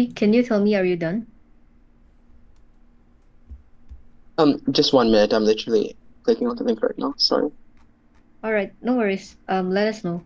Can you tell me, are you done? Just 1 minute. I'm literally clicking on the link right now. Sorry. All right, no worries. Let us know.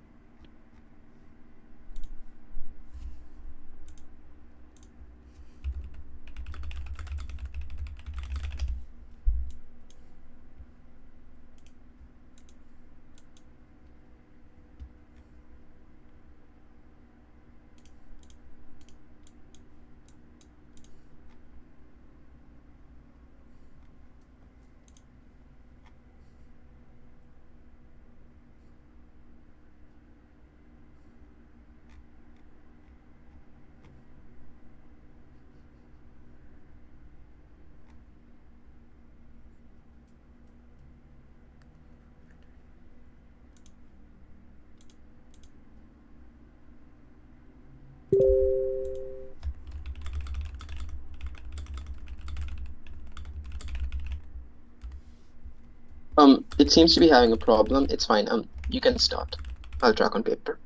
It seems to be having a problem. It's fine. You can start. I'll track on paper.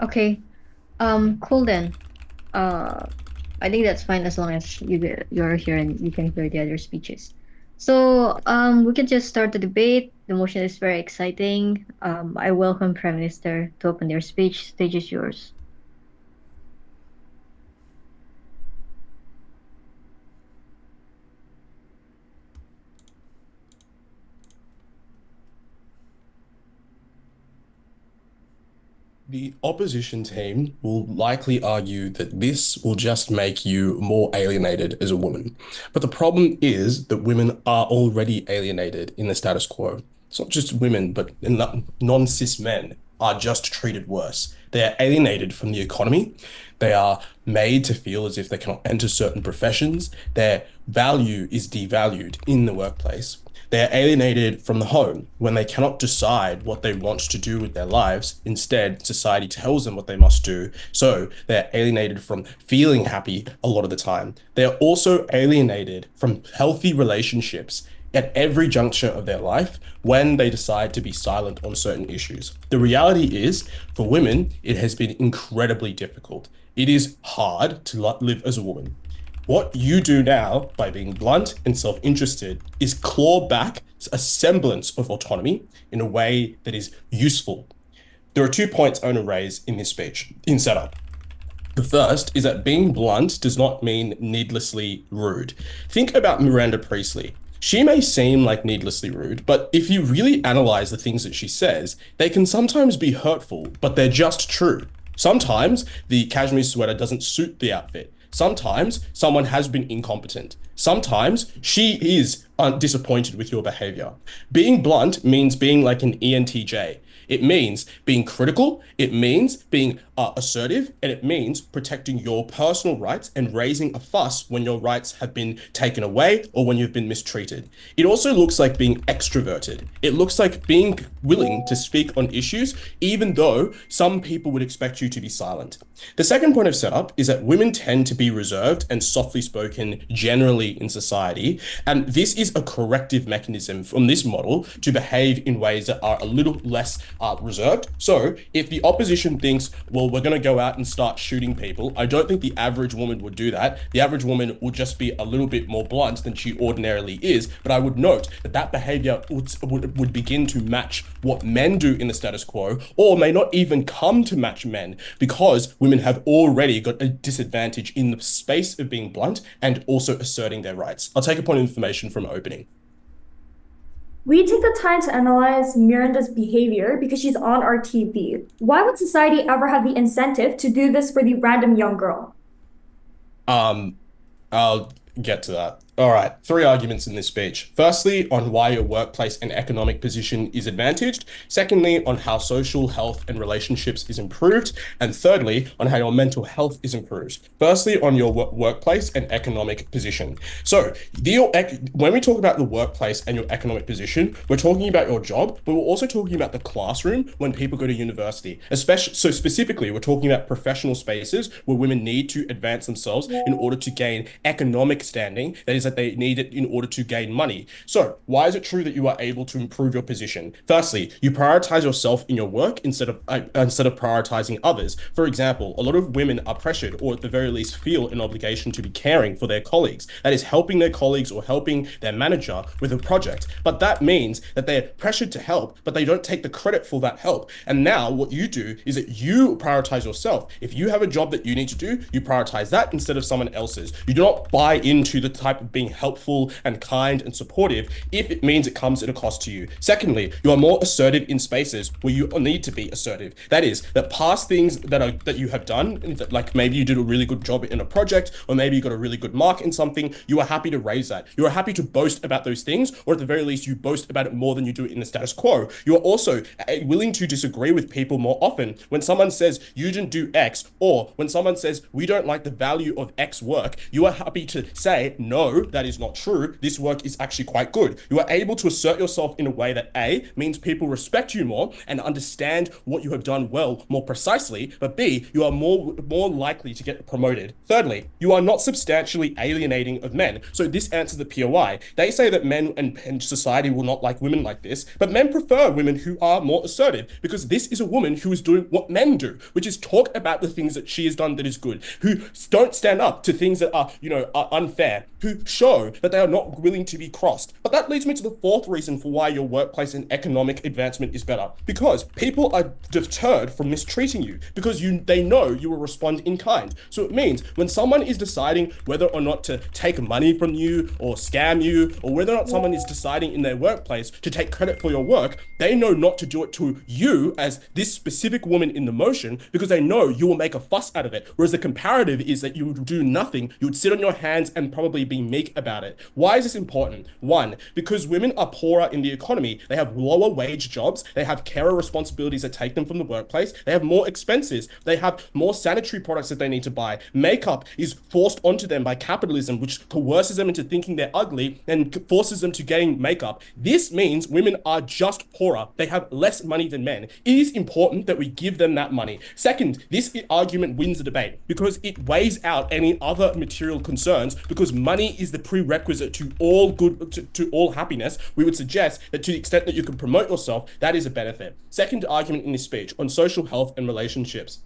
Okay. Cool then. Uh, I think that's fine as long as you're here and you can hear the other speeches. So, we can just start the debate. The motion is very exciting. I welcome Prime Minister to open their speech. Stage is yours. The opposition team will likely argue that this will just make you more alienated as a woman. But the problem is that women are already alienated in the status quo. It's not just women, but non-cis men are just treated worse. They are alienated from the economy. They are made to feel as if they cannot enter certain professions. Their value is devalued in the workplace. They are alienated from the home when they cannot decide what they want to do with their lives. Instead, society tells them what they must do. So they're alienated from feeling happy a lot of the time. They're also alienated from healthy relationships at every juncture of their life when they decide to be silent on certain issues. The reality is, for women, it has been incredibly difficult. It is hard to live as a woman. What you do now, by being blunt and self-interested, is claw back a semblance of autonomy in a way that is useful. There are 2 points I want to raise in this speech, in setup. The first is that being blunt does not mean needlessly rude. Think about Miranda Priestly. She may seem like needlessly rude, but if you really analyze the things that she says, they can sometimes be hurtful, but they're just true. Sometimes the cashmere sweater doesn't suit the outfit. Sometimes someone has been incompetent. Sometimes she is disappointed with your behavior. Being blunt means being like an ENTJ. It means being critical, it means being assertive, and it means protecting your personal rights and raising a fuss when your rights have been taken away or when you've been mistreated. It also looks like being extroverted. It looks like being willing to speak on issues, even though some people would expect you to be silent. The second point of setup is that women tend to be reserved and softly spoken generally in society, and this is a corrective mechanism from this model to behave in ways that are a little less reserved. So if the opposition thinks, well, we're going to go out and start shooting people, I don't think the average woman would do that. The average woman would just be a little bit more blunt than she ordinarily is. But I would note that that behavior would begin to match what men do in the status quo, or may not even come to match men, because women have already got a disadvantage in the space of being blunt and also asserting their rights. I'll take a point of information from opening. We take the time to analyze Miranda's behavior because she's on our TV. Why would society ever have the incentive to do this for the random young girl? Um, I'll get to that. All right, 3 arguments in this speech. Firstly, on why your workplace and economic position is advantaged. Secondly, on how social health and relationships is improved. And thirdly, on how your mental health is improved. Firstly, on your workplace and economic position. So, when we talk about the workplace and your economic position, we're talking about your job, but we're also talking about the classroom when people go to university. Especially, so specifically, we're talking about professional spaces where women need to advance themselves in order to gain economic standing that is is that they need it in order to gain money. So why is it true that you are able to improve your position? Firstly, you prioritize yourself in your work instead of prioritizing others. For example, a lot of women are pressured, or at the very least feel an obligation to be caring for their colleagues. That is helping their colleagues or helping their manager with a project. But that means that they're pressured to help, but they don't take the credit for that help. And now what you do is that you prioritize yourself. If you have a job that you need to do, you prioritize that instead of someone else's. You do not buy into the type of being helpful and kind and supportive if it means it comes at a cost to you. Secondly, you are more assertive in spaces where you need to be assertive. That is, that past things that you have done, like maybe you did a really good job in a project, or maybe you got a really good mark in something, you are happy to raise that. You are happy to boast about those things, or at the very least, you boast about it more than you do in the status quo. You are also willing to disagree with people more often. When someone says you didn't do X, or when someone says we don't like the value of X work, you are happy to say, no, that is not true. This work is actually quite good. You are able to assert yourself in a way that A, means people respect you more and understand what you have done well more precisely, but B, you are more likely to get promoted. Thirdly, you are not substantially alienating of men. So this answers the POI. They say that men and society will not like women like this, but men prefer women who are more assertive, because this is a woman who is doing what men do, which is talk about the things that she has done that is good, who don't stand up to things that are, are unfair, who show that they are not willing to be crossed. But that leads me to the fourth reason for why your workplace and economic advancement is better. Because people are deterred from mistreating you, because they know you will respond in kind. So it means when someone is deciding whether or not to take money from you or scam you, or whether or not someone is deciding in their workplace to take credit for your work, they know not to do it to you as this specific woman in the motion, because they know you will make a fuss out of it. Whereas the comparative is that you would do nothing, you would sit on your hands and probably be meek about it. Why is this important? One, because women are poorer in the economy. They have lower wage jobs, they have carer responsibilities that take them from the workplace, they have more expenses, they have more sanitary products that they need to buy. Makeup is forced onto them by capitalism, which coerces them into thinking they're ugly and forces them to gain makeup. This means women are just poorer. They have less money than men. It is important that we give them that money. Second, this argument wins the debate because it weighs out any other material concerns, because money is the prerequisite to all good, to all happiness. We would suggest that to the extent that you can promote yourself, that is a benefit. Second argument in this speech on social health and relationships.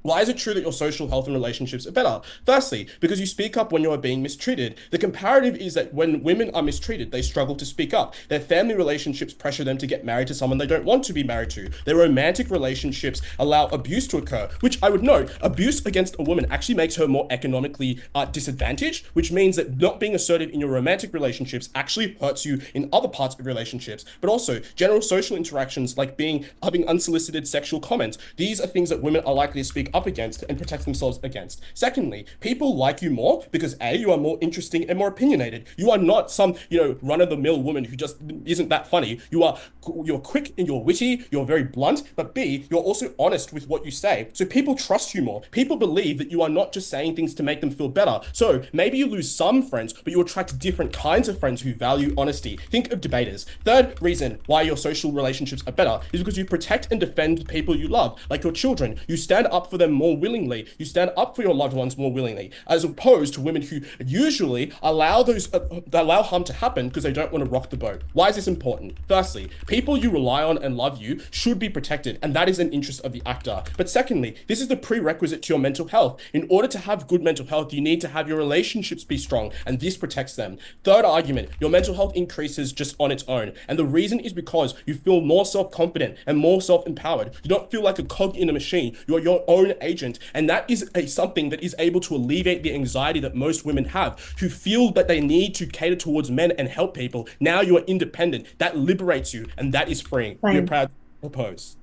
Why is it true that your social health and relationships are better? Firstly, because you speak up when you are being mistreated. The comparative is that when women are mistreated, they struggle to speak up. Their family relationships pressure them to get married to someone they don't want to be married to. Their romantic relationships allow abuse to occur, which I would note, abuse against a woman actually makes her more economically disadvantaged, which means that not being assertive in your romantic relationships actually hurts you in other parts of relationships. But also, general social interactions like having unsolicited sexual comments. These are things that women are likely to speak up against and protect themselves against. Secondly, people like you more because A, you are more interesting and more opinionated. You are not some, run-of-the-mill woman who just isn't that funny. You're quick and you're witty, you're very blunt, but B, you're also honest with what you say. So people trust you more. People believe that you are not just saying things to make them feel better. So maybe you lose some friends, but you attract different kinds of friends who value honesty. Think of debaters. Third reason why your social relationships are better is because you protect and defend the people you love, like your children. You stand up for them more willingly. You stand up for your loved ones more willingly, as opposed to women who usually allow harm to happen because they don't want to rock the boat. Why is this important? Firstly, people you rely on and love you should be protected, and that is an interest of the actor. But secondly, this is the prerequisite to your mental health. In order to have good mental health, you need to have your relationships be strong, and this protects them. Third argument, your mental health increases just on its own, and the reason is because you feel more self-confident and more self-empowered. You don't feel like a cog in a machine. You're your own agent, and that is something that is able to alleviate the anxiety that most women have, who feel that they need to cater towards men and help people. Now you are independent. That liberates you, and that is freeing. We are Fine. proud to propose.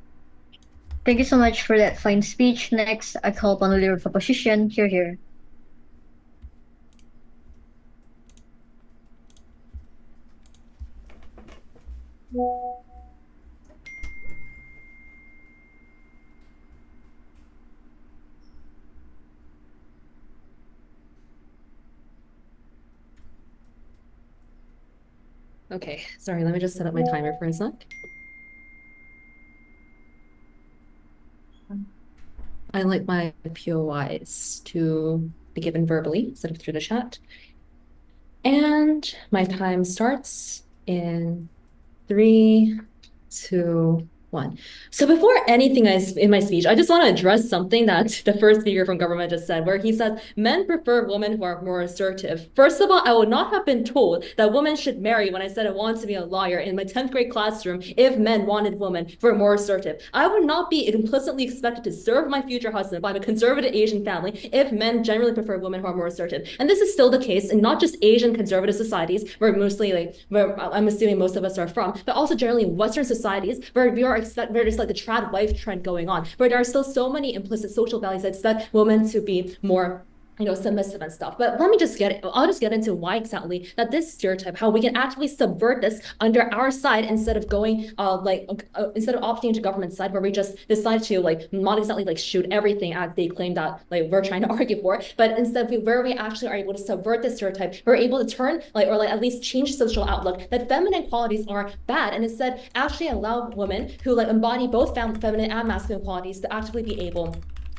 Thank you so much for that fine speech. Next, I call upon the leader of the opposition. Here, here. Okay, sorry, let me just set up my timer for a sec. I like my POIs to be given verbally instead of through the chat. And my time starts in 3, 2, 1. So before anything in my speech, I just want to address something that the first speaker from government just said, where he said, men prefer women who are more assertive. First of all, I would not have been told that women should marry when I said I wanted to be a lawyer in my 10th grade classroom if men wanted women who are more assertive. I would not be implicitly expected to serve my future husband by a conservative Asian family if men generally prefer women who are more assertive. And this is still the case in not just Asian conservative societies, where I'm assuming most of us are from, but also generally in Western societies where there's like the trad wife trend going on, where there are still so many implicit social values that expect women to be more submissive and stuff. But I'll just get into why exactly that this stereotype, how we can actually subvert this under our side instead of going instead of opting into government side, where we just decide to not exactly shoot everything as they claim that we're trying to argue for, but instead where we actually are able to subvert this stereotype, we're able to turn or at least change social outlook that feminine qualities are bad, and instead actually allow women who embody both feminine and masculine qualities to actively be able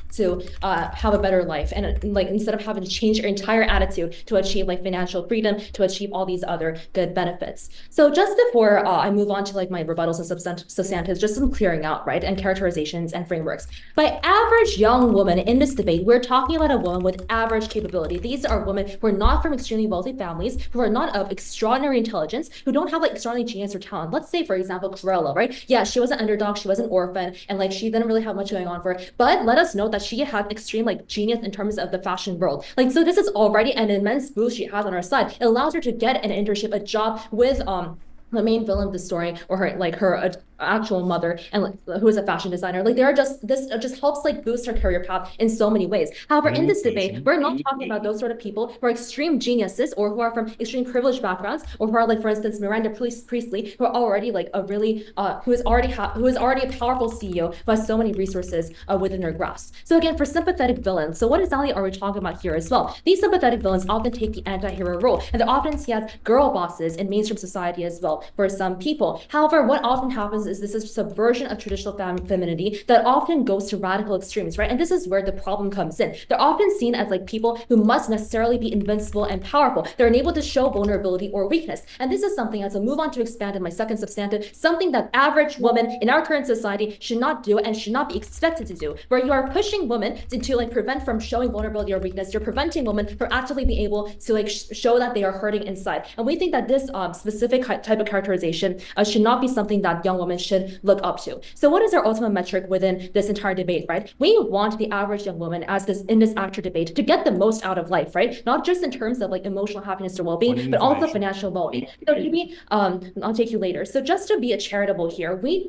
to have a better life, and instead of having to change your entire attitude to achieve financial freedom, to achieve all these other good benefits. So just before I move on to my rebuttals and substantives, just some clearing out, right, and characterizations and frameworks. By average young woman in this debate, we're talking about a woman with average capability. These are women who are not from extremely wealthy families, who are not of extraordinary intelligence, who don't have extraordinary genius or talent. Let's say, for example, Cruella, right? Yeah, she was an underdog, she was an orphan, and she didn't really have much going on for her. But let us note that she had extreme genius in terms of the fashion world. So this is already an immense boost she has on her side. It allows her to get an internship, a job with the main villain of the story, or her actual mother, and who is a fashion designer. This just helps boost her career path in so many ways. However, in this debate, we're not talking about those sort of people who are extreme geniuses, or who are from extreme privileged backgrounds, or who are for instance, Miranda Priestly, who are already who is already a powerful CEO who has so many resources within her grasp. So again, for sympathetic villains, so what exactly are we talking about here as well? These sympathetic villains often take the anti-hero role, and they're often seen as girl bosses in mainstream society as well for some people. However, what often happens is this is subversion of traditional femininity that often goes to radical extremes, right? And this is where the problem comes in. They're often seen as people who must necessarily be invincible and powerful. They're unable to show vulnerability or weakness. And this is something, as I move on to expand in my second substantive, something that average women in our current society should not do and should not be expected to do, where you are pushing women to prevent from showing vulnerability or weakness. You're preventing women from actively being able to show that they are hurting inside. And we think that this specific type of characterization should not be something that young women should look up to. So what is our ultimate metric within this entire debate, right? We want the average young woman in this actual debate to get the most out of life, right? Not just in terms of emotional happiness or well-being, but also financial well-being. So to be, I'll take you later. So just to be a charitable here, we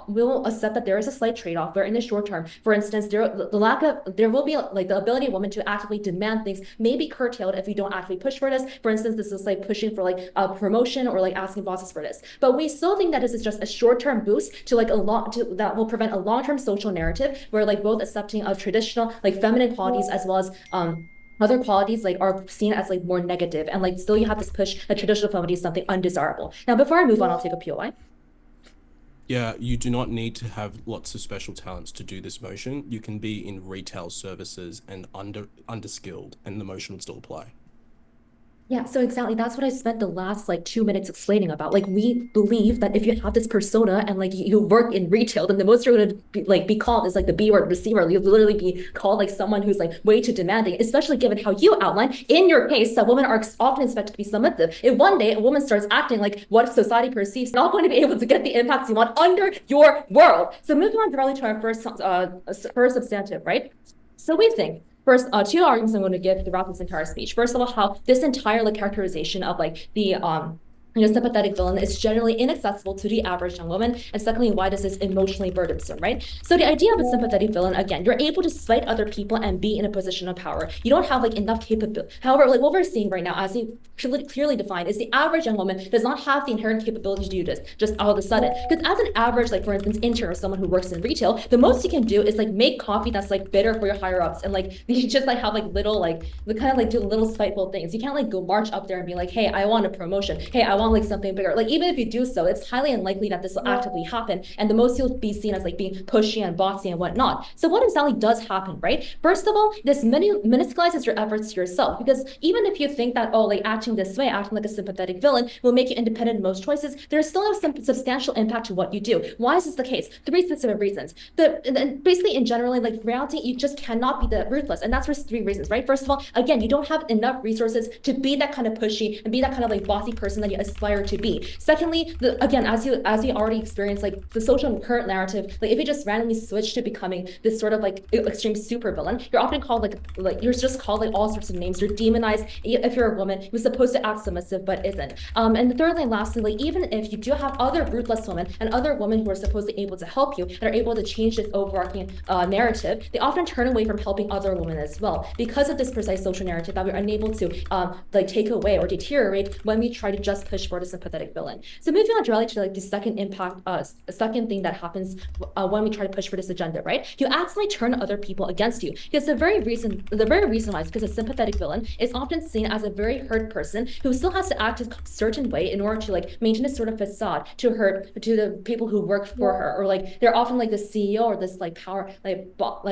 will accept that there is a slight trade-off where in the short term, for instance, there will be the ability of women to actively demand things may be curtailed if you don't actively push for this. For instance, this is pushing for a promotion, or asking bosses for this. But we still think that this is just a short-term boost to that will prevent a long-term social narrative where both accepting of traditional feminine qualities as well as other qualities are seen as more negative, and still you have this push that traditional femininity is something undesirable. Now, before I move on, I'll take a POI. Yeah, you do not need to have lots of special talents to do this motion. You can be in retail services and underskilled, and the motion would still apply. Yeah, so exactly. That's what I spent the last 2 minutes explaining about. We believe that if you have this persona and you work in retail, then the most you're gonna be called is the B word, receiver. You'll literally be called someone who's way too demanding, especially given how you outline in your case that women are often expected to be submissive. If one day a woman starts acting like what society perceives, not going to be able to get the impacts you want under your world. So moving on directly to our first substantive, right? So we think first, two arguments I'm going to give throughout this entire speech. First of all, how this entire characterization of the sympathetic villain is generally inaccessible to the average young woman, and secondly, why this is emotionally burdensome, right? So the idea of a sympathetic villain, again, you're able to slight other people and be in a position of power. You don't have enough capability. However, what we're seeing right now, as we clearly defined, is the average young woman does not have the inherent capability to do this just all of a sudden. Because as an average, for instance, intern or someone who works in retail, the most you can do is make coffee that's bitter for your higher ups, and you just have little do little spiteful things. You can't go march up there and be hey, I want a promotion. Hey, I want want like something bigger. Like even if you do so, it's highly unlikely that this will actively happen. And the most you'll be seen as like being pushy and bossy and whatnot. So what exactly does happen, right? First of all, this minusculizes your efforts to yourself, because even if you think that, oh, like acting this way, acting like a sympathetic villain will make you independent in most choices, there's still some substantial impact to what you do. Why is this the case? 3 specific reasons. Basically in general, like reality, you just cannot be that ruthless. And that's for 3 reasons, right? First of all, again, you don't have enough resources to be that kind of pushy and be that kind of like bossy person that you aspire to be. Secondly, again, as we already experienced, like the social current narrative, like if you just randomly switch to becoming this sort of like extreme super villain, you're often called like you're just called like all sorts of names. You're demonized if you're a woman who's supposed to act submissive but isn't. And thirdly and lastly, like even if you do have other ruthless women and other women who are supposedly able to help you, that are able to change this overarching narrative, they often turn away from helping other women as well, because of this precise social narrative that we're unable to like take away or deteriorate when we try to just push for the sympathetic villain. So moving on directly to like the second impact, second thing that happens when we try to push for this agenda, right? You accidentally turn other people against you, because the very reason why is because a sympathetic villain is often seen as a very hurt person who still has to act a certain way in order to like maintain a sort of facade to the people who work for her, or like they're often like the CEO or this like power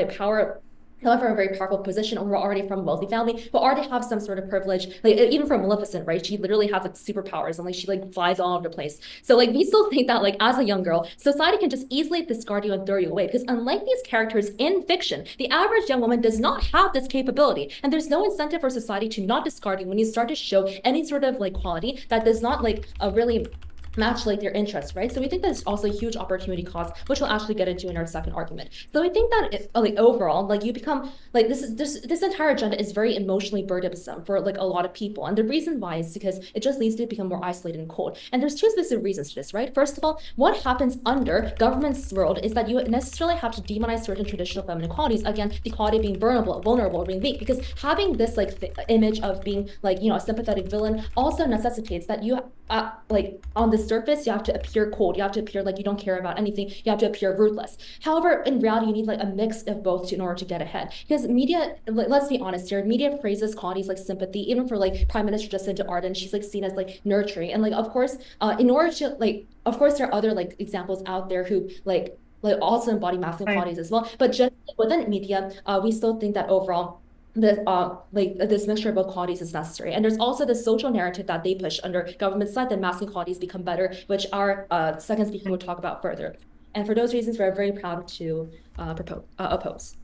power come from a very powerful position, or already from a wealthy family, but already have some sort of privilege. Like even from Maleficent, right? She literally has like superpowers and like she like flies all over the place. So like we still think that like as a young girl, society can just easily discard you and throw you away, because unlike these characters in fiction, the average young woman does not have this capability, and there's no incentive for society to not discard you when you start to show any sort of like quality that does not like really match like their interests, right? So we think that's also a huge opportunity cost, which we'll actually get into in our second argument. So we think that like overall, like you become like this entire agenda is very emotionally burdensome for like a lot of people, and the reason why is because it just leads to become more isolated and cold. And there's 2 specific reasons to this, right? First of all, what happens under government's world is that you necessarily have to demonize certain traditional feminine qualities. Again, the quality of being vulnerable, or being weak, because having this like image of being like a sympathetic villain also necessitates that you like on the surface you have to appear cold, you have to appear like you don't care about anything, you have to appear ruthless. However, in reality, you need like a mix of both in order to get ahead, because media, let's be honest here, media praises qualities like sympathy. Even for like Prime Minister Jacinda Ardern, she's like seen as like nurturing, and like of course in order to like, of course there are other like examples out there who like also embody masculine qualities as well, but just within media we still think that overall this mixture of both qualities is necessary. And there's also the social narrative that they push under government side that masculine qualities become better, which our second speaker will talk about further. And for those reasons, we're very proud to oppose.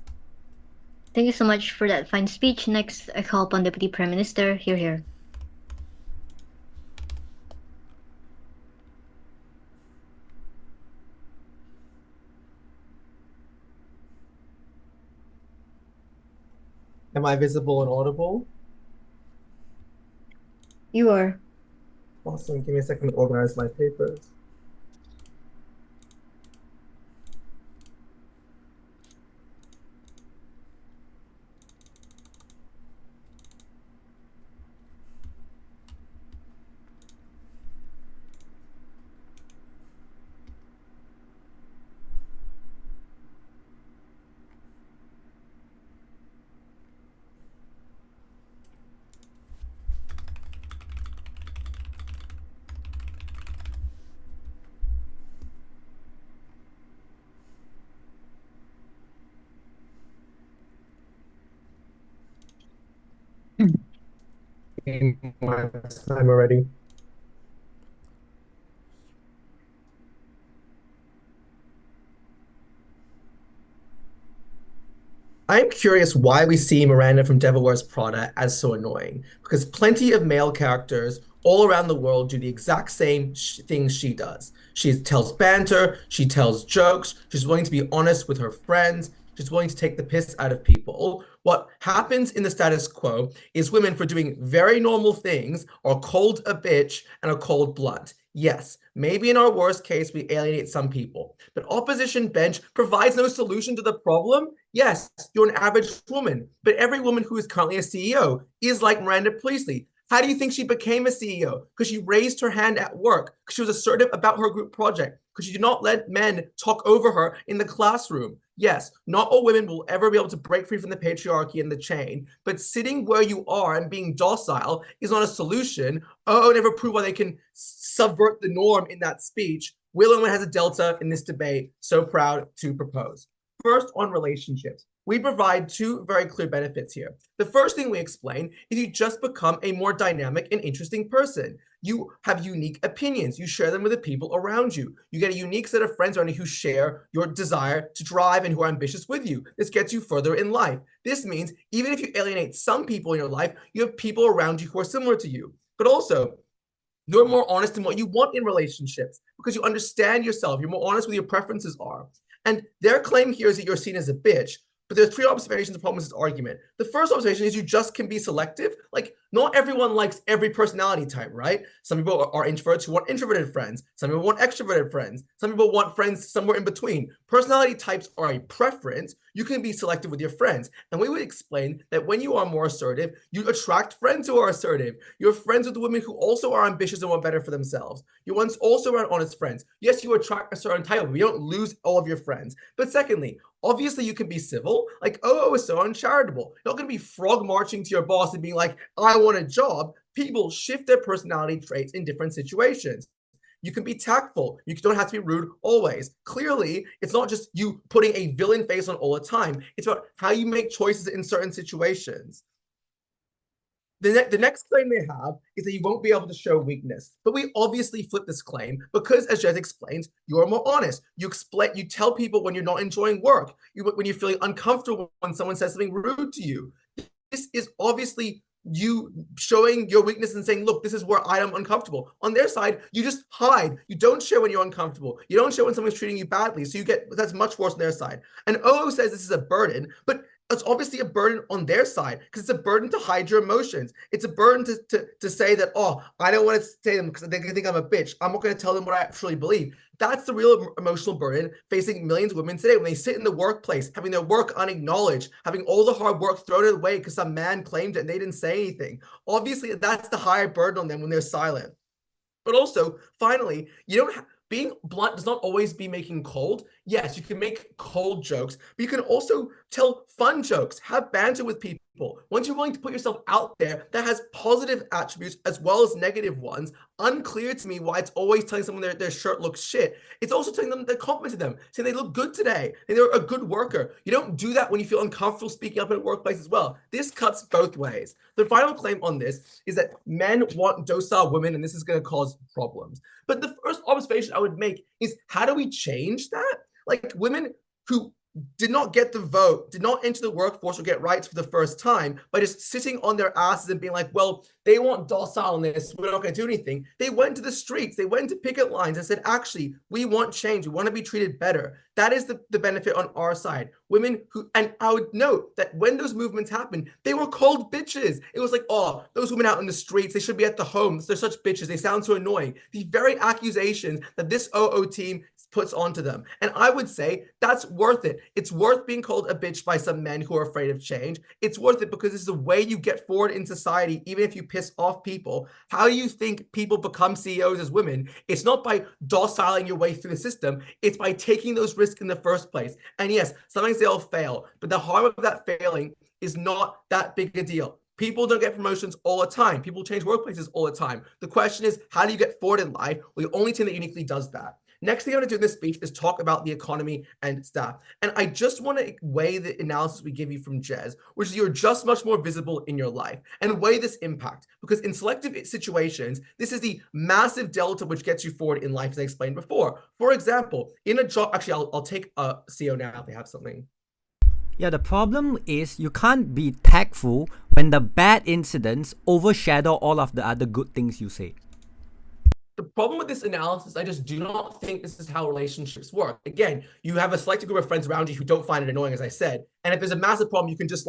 Thank you so much for that fine speech. Next, I call upon Deputy Prime Minister. Here. Am I visible and audible? You are. Awesome. Give me a second to organize my papers. I'm already. I'm curious why we see Miranda from Devil Wears Prada as so annoying, because plenty of male characters all around the world do the exact same things she does. She tells banter, she tells jokes, she's willing to be honest with her friends, she's willing to take the piss out of people. What happens in the status quo is women, for doing very normal things, are called a bitch and are called blunt. Yes, maybe in our worst case, we alienate some people, but opposition bench provides no solution to the problem. Yes, you're an average woman, but every woman who is currently a CEO is like Miranda Priestly. How do you think she became a CEO? Because she raised her hand at work, because she was assertive about her group project, because she did not let men talk over her in the classroom. Yes, not all women will ever be able to break free from the patriarchy and the chain, but sitting where you are and being docile is not a solution. Never prove why they can subvert the norm in that speech. Willow has a delta in this debate, so proud to propose. First, on relationships. We provide two very clear benefits here. The first thing we explain is you just become a more dynamic and interesting person. You have unique opinions. You share them with the people around you. You get a unique set of friends around you who share your desire to drive and who are ambitious with you. This gets you further in life. This means even if you alienate some people in your life, you have people around you who are similar to you. But also, you're more honest in what you want in relationships because you understand yourself. You're more honest with your preferences are. And their claim here is that you're seen as a bitch. But there's three observations of problems with this argument. The first observation is you just can be selective. Like, not everyone likes every personality type, right? Some people are introverts who want introverted friends. Some people want extroverted friends. Some people want friends somewhere in between. Personality types are a preference. You can be selective with your friends. And we would explain that when you are more assertive, you attract friends who are assertive. You're friends with women who also are ambitious and want better for themselves. You're ones also around honest friends. Yes, you attract a certain type, but you don't lose all of your friends. But secondly, obviously, you can be civil. Like, is so uncharitable. You're not going to be frog marching to your boss and being like, I want a job. People shift their personality traits in different situations. You can be tactful. You don't have to be rude always. Clearly, it's not just you putting a villain face on all the time. It's about how you make choices in certain situations. The next claim they have is that you won't be able to show weakness. But we obviously flip this claim because, as Jez explains, you're more honest. You tell people when you're not enjoying work, when you're feeling uncomfortable when someone says something rude to you. This is obviously you showing your weakness and saying, look, this is where I am uncomfortable. On their side, you just hide. You don't share when you're uncomfortable. You don't share when someone's treating you badly. So that's much worse on their side. And OO says this is a burden, but it's obviously a burden on their side because it's a burden to hide your emotions. It's a burden to say that, I don't want to say them because they think I'm a bitch. I'm not going to tell them what I actually believe. That's the real emotional burden facing millions of women today when they sit in the workplace, having their work unacknowledged, having all the hard work thrown away because some man claimed it and they didn't say anything. Obviously, that's the higher burden on them when they're silent. But also, finally, being blunt does not always be making cold. Yes, you can make cold jokes, but you can also tell fun jokes, have banter with people. Once you're willing to put yourself out there, that has positive attributes as well as negative ones. Unclear to me why it's always telling someone their shirt looks shit. It's also telling them they're complimenting them, saying they look good today, and they're a good worker. You don't do that when you feel uncomfortable speaking up in a workplace as well. This cuts both ways. The final claim on this is that men want docile women, and this is going to cause problems. But the first observation I would make is, how do we change that? Like, women who did not get the vote, did not enter the workforce or get rights for the first time by just sitting on their asses and being like, well, they want docileness, we're not going to do anything. They went to the streets, they went to picket lines and said, actually, we want change, we want to be treated better. That is the benefit on our side. Women who, and I would note that when those movements happened, they were called bitches. It was like, those women out in the streets, they should be at the homes. They're such bitches. They sound so annoying. The very accusations that this OO team puts onto them. And I would say that's worth it. It's worth being called a bitch by some men who are afraid of change. It's worth it because this is the way you get forward in society, even if you piss off people. How do you think people become CEOs as women? It's not by dociling your way through the system. It's by taking those risks in the first place. And yes, sometimes they'll fail, but the harm of that failing is not that big a deal. People don't get promotions all the time. People change workplaces all the time. The question is, how do you get forward in life? Well, the only team that uniquely does that. Next thing I'm going to do in this speech is talk about the economy and staff. And I just want to weigh the analysis we give you from Jez, which is you're just much more visible in your life, and weigh this impact. Because in selective situations, this is the massive delta which gets you forward in life, as I explained before. For example, in a job, actually, I'll take a CEO now if they have something. Yeah, the problem is you can't be tactful when the bad incidents overshadow all of the other good things you say. The problem with this analysis, I just do not think this is how relationships work. Again, you have a selected group of friends around you who don't find it annoying, as I said. And if there's a massive problem, you can just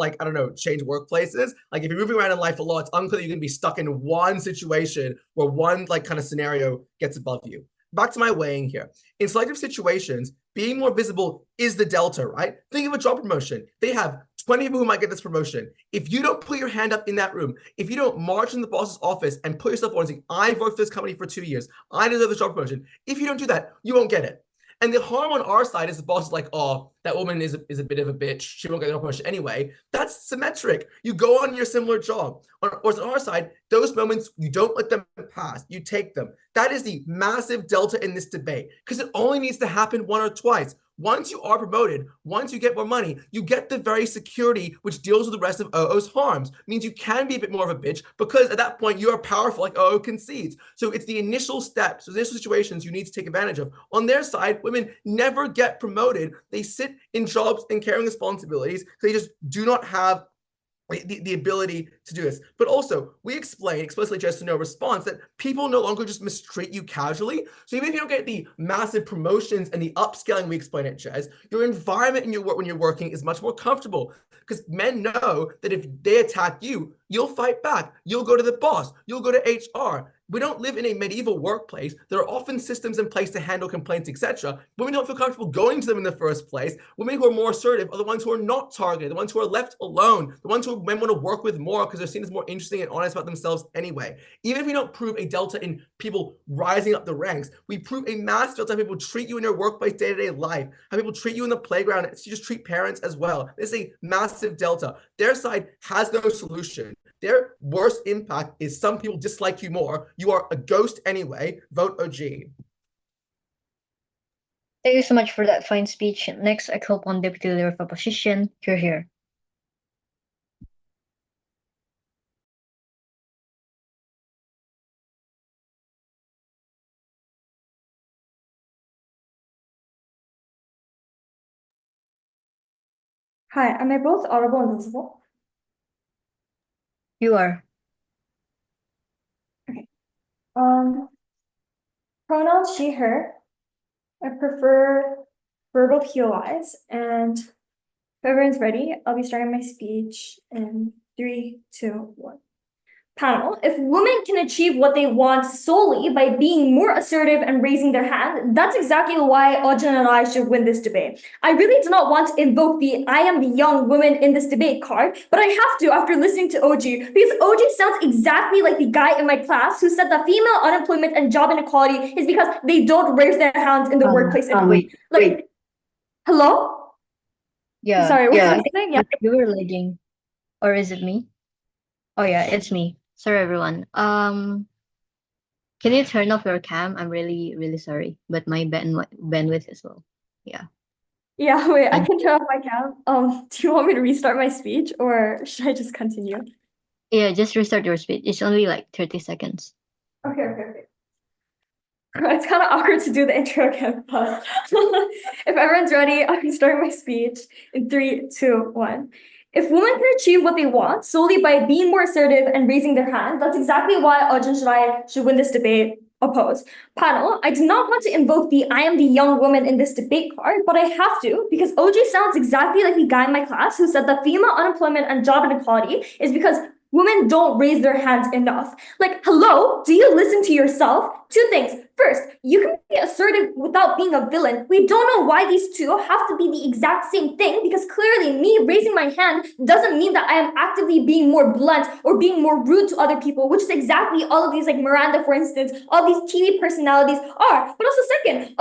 change workplaces. Like if you're moving around in life a lot, it's unclear you're going to be stuck in one situation where one kind of scenario gets above you. Back to my weighing here. In selective situations, being more visible is the delta, right? Think of a job promotion. They have 20 people who might get this promotion. If you don't put your hand up in that room, if you don't march in the boss's office and put yourself forward and say, I've worked for this company for 2 years, I deserve this job promotion. If you don't do that, you won't get it. And the harm on our side is the boss is like, oh, that woman is a bit of a bitch. She won't get the promotion anyway. That's symmetric. You go on your similar job. Or on our side, those moments, you don't let them pass. You take them. That is the massive delta in this debate because it only needs to happen one or twice. Once you are promoted, once you get more money, you get the very security which deals with the rest of OO's harms. It means you can be a bit more of a bitch because at that point you are powerful like OO concedes. So it's the initial steps, the initial situations you need to take advantage of. On their side, women never get promoted. They sit in jobs and carrying responsibilities. They just do not have the ability to do this. But also, we explain explicitly just in no response that people no longer just mistreat you casually. So even if you don't get the massive promotions and the upscaling we explain at Jez, your environment in your work when you're working is much more comfortable because men know that if they attack you, you'll fight back. You'll go to the boss. You'll go to HR. We don't live in a medieval workplace. There are often systems in place to handle complaints, etc. Women don't feel comfortable going to them in the first place. Women who are more assertive are the ones who are not targeted, the ones who are left alone, the ones who men want to work with more because they're seen as more interesting and honest about themselves anyway. Even if we don't prove a delta in people rising up the ranks, we prove a massive delta in how people treat you in your workplace day-to-day life, how people treat you in the playground, and just treat parents as well. There's a massive delta. Their side has no solution. Their worst impact is some people dislike you more. You are a ghost anyway. Vote OG. Thank you so much for that fine speech. Next, I call upon Deputy Leader of Opposition. You're here. Hi, am I both audible and visible? You are. Pronouns she, her. I prefer verbal POIs, and if everyone's ready, I'll be starting my speech in 3, 2, 1. Panel, if women can achieve what they want solely by being more assertive and raising their hand, that's exactly why Ojin and I should win this debate. I really do not want to invoke the I am the young woman in this debate card, but I have to after listening to OG, because OG sounds exactly like the guy in my class who said that female unemployment and job inequality is because they don't raise their hands in the workplace. Wait. Hello? Yeah. Sorry, Yeah. what's happening? Yeah. You were lagging. Or is it me? Oh yeah, it's me. Sorry everyone. Can you turn off your cam? I'm really, really sorry. But my bandwidth is low. Yeah. Yeah, wait, I can turn off my cam. Do you want me to restart my speech or should I just continue? Yeah, just restart your speech. It's only like 30 seconds. Okay. It's kind of awkward to do the intro again, but if everyone's ready, I can start my speech in 3, 2, 1. If women can achieve what they want solely by being more assertive and raising their hand, that's exactly why Arjun should win this debate. Oppose. Panel, I do not want to invoke the I am the young woman in this debate card, but I have to because OJ sounds exactly like the guy in my class who said that female unemployment and job inequality is because women don't raise their hands enough. Like, hello, do you listen to yourself? 2 things. First, you can be assertive without being a villain. We don't know why these two have to be the exact same thing because clearly me raising my hand doesn't mean that I am actively being more blunt or being more rude to other people, which is exactly all of these, like Miranda, for instance, all these TV personalities are. But also second,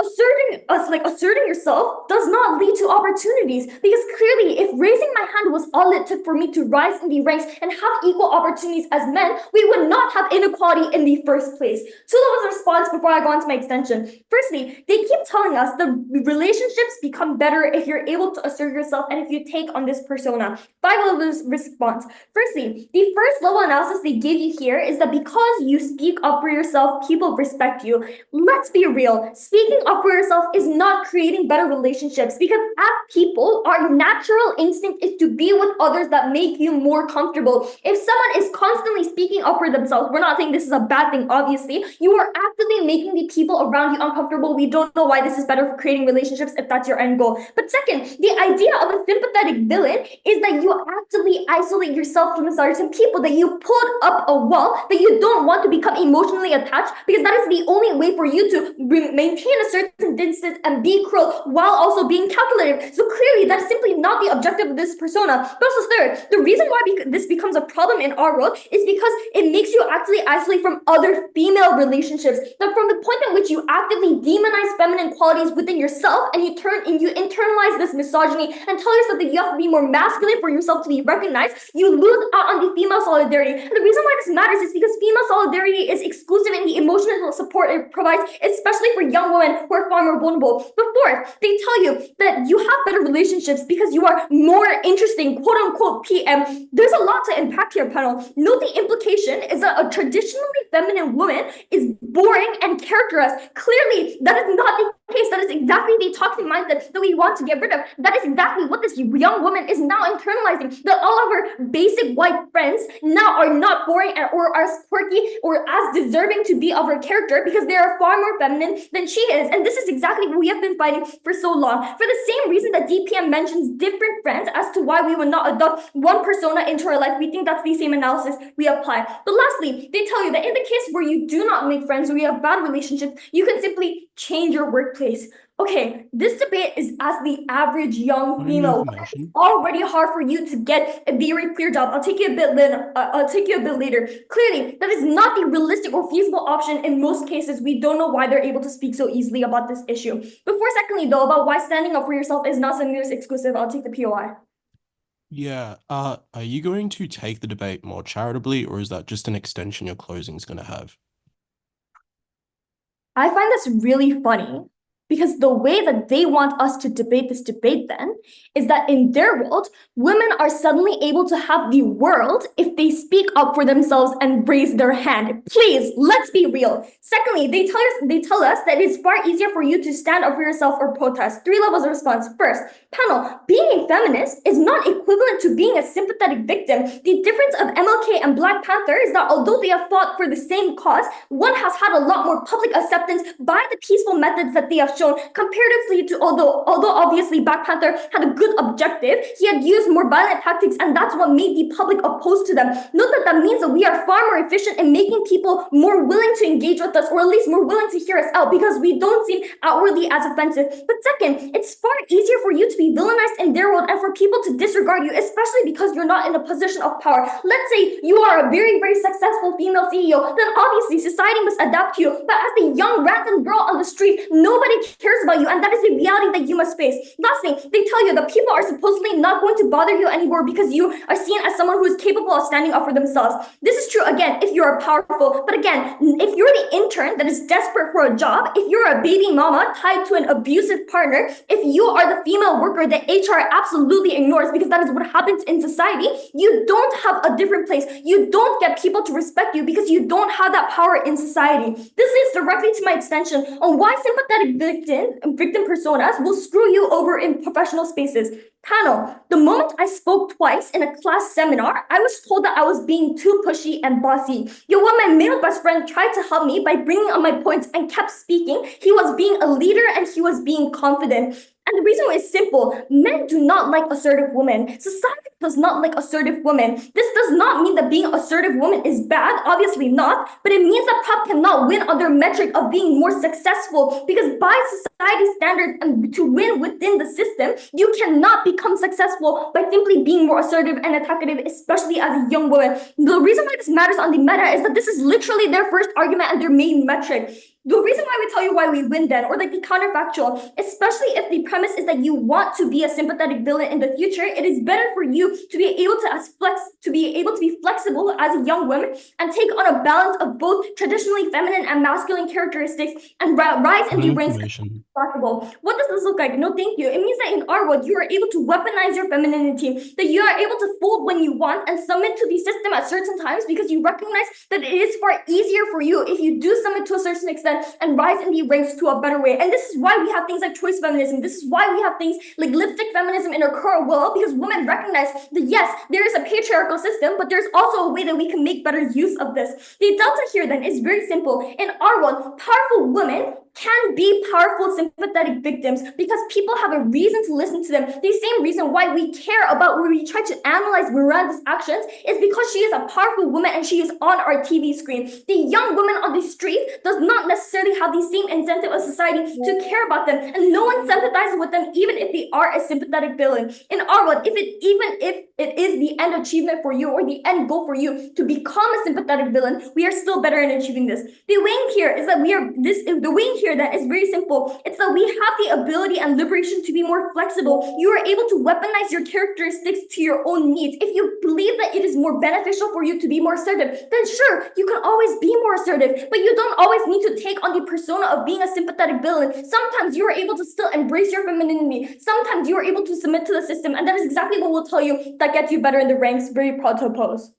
asserting yourself does not lead to opportunities because clearly if raising my hand was all it took for me to rise in the ranks and have equal opportunities as men, we would not have inequality in the first place. 2 levels of response before I go on to my extension. Firstly, they keep telling us the relationships become better if you're able to assert yourself and if you take on this persona. 5 levels response. Firstly, the first level analysis they give you here is that because you speak up for yourself, people respect you. Let's be real. Speaking up for yourself is not creating better relationships because as people, our natural instinct is to be with others that make you more comfortable. If someone is constantly speaking up for themselves, we're not saying this is a bad thing, obviously. You are actively making the people around you uncomfortable. We don't know why this is better for creating relationships if that's your end goal. But second, the idea of a sympathetic villain is that you actively isolate yourself from certain people, that you put up a wall, that you don't want to become emotionally attached, because that is the only way for you to maintain a certain distance and be cruel while also being calculative. So clearly, that's simply not the objective of this persona. But also third, the reason why this becomes a problem in our world is because it makes you actively isolate from other female relationships. That from the point at which you actively demonize feminine qualities within yourself and you internalize this misogyny and tell yourself that you have to be more masculine for yourself to be recognized, you lose out on the female solidarity. And the reason why this matters is because female solidarity is exclusive in the emotional support it provides, especially for young women who are far more vulnerable. But fourth, they tell you that you have better relationships because you are more interesting, quote unquote PM. There's a lot to unpack here, panel. Note the implication is that a traditionally feminine woman is boring and characterless. Clearly, that is not the case. That is exactly the toxic mindset that we want to get rid of. That is exactly what this young woman is now internalizing. That all of her basic white friends now are not boring or as quirky or as deserving to be of her character because they are far more feminine than she is. And this is exactly what we have been fighting for so long. For the same reason that DPM mentions different friends as to why we would not adopt one persona into our life, we think that's the same analysis we apply. But lastly, they tell you that in the case where you do not make friends or you have bad relationships, you can simply change your workplace. Okay, this debate is as the average young female. It's already hard for you to get a very clear job. I'll take you a bit later. Clearly, that is not the realistic or feasible option in most cases. We don't know why they're able to speak so easily about this issue. Before secondly, though, about why standing up for yourself is not something that's exclusive, I'll take the POI. Yeah, are you going to take the debate more charitably, or is that just an extension your closing is going to have? I find this really funny because the way that they want us to debate this debate then is that in their world, women are suddenly able to have the world if they speak up for themselves and raise their hand. Please, let's be real. Secondly, they tell us that it's far easier for you to stand up for yourself or protest. 3 levels of response. First, panel, being a feminist is not equivalent to being a sympathetic victim. The difference of MLK and Black Panther is that although they have fought for the same cause, one has had a lot more public acceptance by the peaceful methods that they have shown comparatively to although obviously Black Panther had a good objective, he had used more violent tactics, and that's what made the public opposed to them. Note that means that we are far more efficient in making people more willing to engage with us, or at least more willing to hear us out, because we don't seem outwardly as offensive. But second, it's far easier for you to be villainized in their world and for people to disregard you, especially because you're not in a position of power. Let's say you are a very, very successful female CEO, then obviously society must adapt to you. But as a young random girl on the street, nobody cares about you, and that is the reality that you must face. Last thing, they tell you that people are supposedly not going to bother you anymore because you are seen as someone who is capable of standing up for themselves. This is true, again, if you are powerful, but again, if you're the intern that is desperate for a job, if you're a baby mama tied to an abusive partner, if you are the female worker that HR absolutely ignores because that is what happens in society, you don't have a different place. You don't get people to respect you because you don't have that power in society. This leads directly to my extension on why sympathetic victim personas will screw you over in professional spaces. Panel, the moment I spoke twice in a class seminar, I was told that I was being too pushy and bossy. Yet when my male best friend tried to help me by bringing up my points and kept speaking, he was being a leader and he was being confident. And the reason is simple. Men do not like assertive women. Society does not like assertive women. This does not mean that being an assertive woman is bad, obviously not, but it means that prop cannot win on their metric of being more successful, because by society's standards and to win within the system, you cannot become successful by simply being more assertive and attackable, especially as a young woman. The reason why this matters on the meta is that this is literally their first argument and their main metric. The reason why we tell you why we win then, or like the counterfactual, especially if the premise is that you want to be a sympathetic villain in the future, it is better for you to be able to be flexible as a young woman and take on a balance of both traditionally feminine and masculine characteristics and rise in the ranks. possible. What does this look like? No, thank you. It means that in our world, you are able to weaponize your femininity, that you are able to fold when you want and submit to the system at certain times because you recognize that it is far easier for you if you do submit to a certain extent and rise in the ranks to a better way. And this is why we have things like choice feminism. This is why we have things like lipstick feminism in our current world, because women recognize that yes, there is a patriarchal system, but there's also a way that we can make better use of this. The delta here then is very simple. In our world, powerful women can be powerful sympathetic victims because people have a reason to listen to them. The same reason why we care about where we try to analyze Miranda's actions is because she is a powerful woman and she is on our TV screen. The young woman on the street does not necessarily have the same incentive of society to care about them, and no one sympathizes with them even if they are a sympathetic villain. In our world, even if it is the end achievement for you or the end goal for you to become a sympathetic villain, we are still better in achieving this. The weighing here is that the weighing here that is very simple. It's that we have the ability and liberation to be more flexible. You are able to weaponize your characteristics to your own needs. If you believe that it is more beneficial for you to be more assertive, then sure, you can always be more assertive, but you don't always need to take on the persona of being a sympathetic villain. Sometimes you are able to still embrace your femininity. Sometimes you are able to submit to the system, and that is exactly what will tell you that gets you better in the ranks. Very proud to oppose.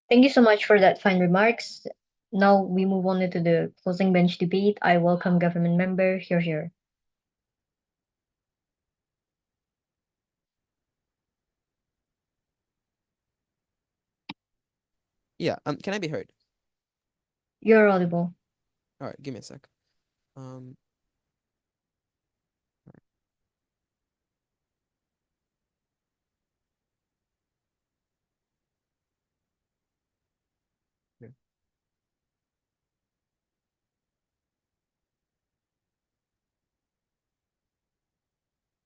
Thank you so much for that fine remarks. Now we move on into the closing bench debate. I welcome government member here. Yeah, can I be heard? You're audible. All right, give me a sec. Um, yeah.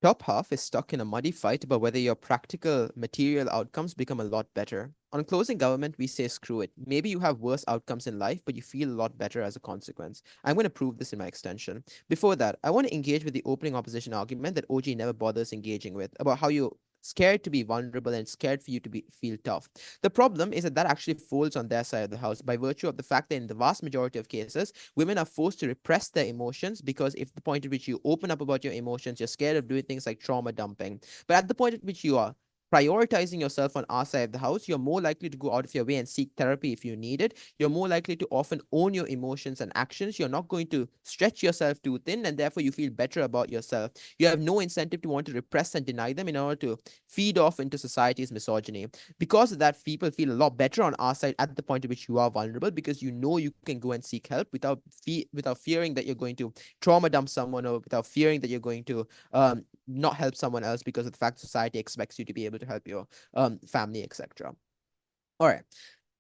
Top half is stuck in a muddy fight about whether your practical material outcomes become a lot better. On closing government, we say screw it. Maybe you have worse outcomes in life, but you feel a lot better as a consequence. I'm going to prove this in my extension. Before that, I want to engage with the opening opposition argument that OG never bothers engaging with about how you scared to be vulnerable and scared for you to feel tough. The problem is that actually falls on their side of the house by virtue of the fact that in the vast majority of cases, women are forced to repress their emotions because if the point at which you open up about your emotions, you're scared of doing things like trauma dumping. But at the point at which you are prioritizing yourself on our side of the house, you're more likely to go out of your way and seek therapy if you need it. You're more likely to often own your emotions and actions. You're not going to stretch yourself too thin, and therefore you feel better about yourself. You have no incentive to want to repress and deny them in order to feed off into society's misogyny. Because of that, people feel a lot better on our side at the point at which you are vulnerable, because you know you can go and seek help without fearing that you're going to trauma dump someone, or without fearing that you're going to not help someone else because of the fact society expects you to be able to help your family, etc. All right.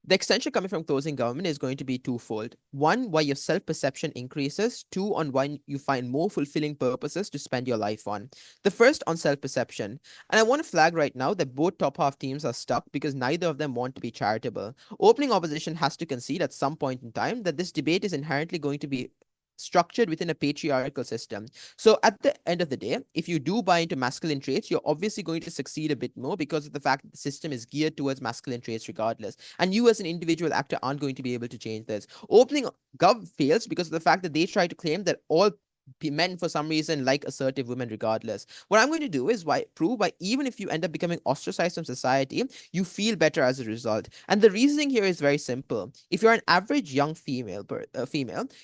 The extension coming from closing government is going to be twofold. One, why your self-perception increases. Two, on why you find more fulfilling purposes to spend your life on. The first on self-perception. And I want to flag right now that both top half teams are stuck because neither of them want to be charitable. Opening opposition has to concede at some point in time that this debate is inherently going to be structured within a patriarchal system. So at the end of the day, if you do buy into masculine traits, you're obviously going to succeed a bit more because of the fact that the system is geared towards masculine traits regardless. And you as an individual actor aren't going to be able to change this. Opening Gov fails because of the fact that they try to claim that all men for some reason like assertive women regardless. What I'm going to do is prove by even if you end up becoming ostracized from society, you feel better as a result. And the reasoning here is very simple. If you're an average young female,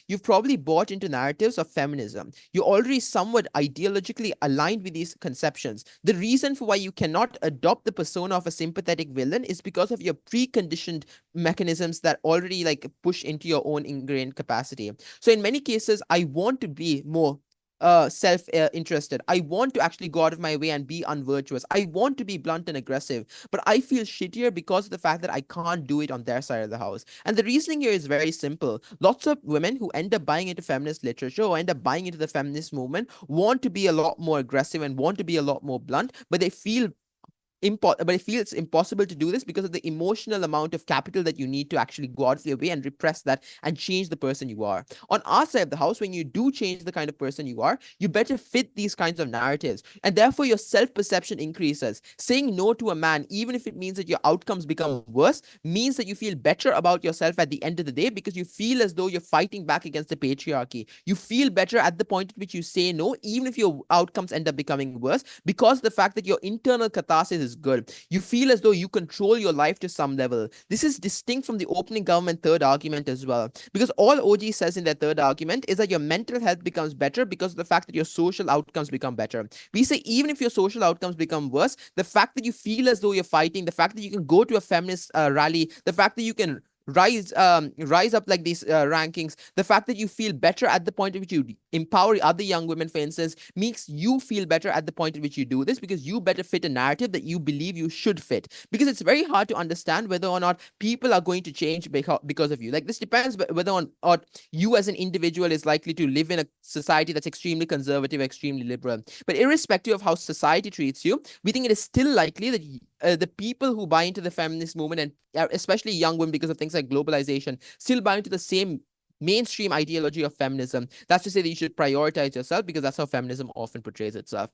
you've probably bought into narratives of feminism. You're already somewhat ideologically aligned with these conceptions. The reason for why you cannot adopt the persona of a sympathetic villain is because of your preconditioned mechanisms that already push into your own ingrained capacity. So in many cases, I want to be more self-interested. I want to actually go out of my way and be unvirtuous. I want to be blunt and aggressive, but I feel shittier because of the fact that I can't do it on their side of the house. And the reasoning here is very simple. Lots of women who end up buying into feminist literature or end up buying into the feminist movement want to be a lot more aggressive and want to be a lot more blunt, but they feel impossible to do this because of the emotional amount of capital that you need to actually go out of your way and repress that and change the person you are. On our side of the house, when you do change the kind of person you are, you better fit these kinds of narratives, and therefore your self-perception increases. Saying no to a man, even if it means that your outcomes become worse, means that you feel better about yourself at the end of the day because you feel as though you're fighting back against the patriarchy. You feel better at the point at which you say no, even if your outcomes end up becoming worse, because the fact that your internal catharsis is good. You feel as though you control your life to some level. This is distinct from the opening government third argument as well, because all OG says in their third argument is that your mental health becomes better because of the fact that your social outcomes become better. We say even if your social outcomes become worse, the fact that you feel as though you're fighting, the fact that you can go to a feminist rally, the fact that you can rise up like these rankings, the fact that you feel better at the point at which you empower other young women, for instance, makes you feel better at the point at which you do this, because you better fit a narrative that you believe you should fit. Because it's very hard to understand whether or not people are going to change because of you. Like, this depends whether or not you as an individual is likely to live in a society that's extremely conservative, extremely liberal. But irrespective of how society treats you, we think it is still likely that the people who buy into the feminist movement, and especially young women because of things like globalization, still buy into the same mainstream ideology of feminism. That's to say that you should prioritize yourself, because that's how feminism often portrays itself.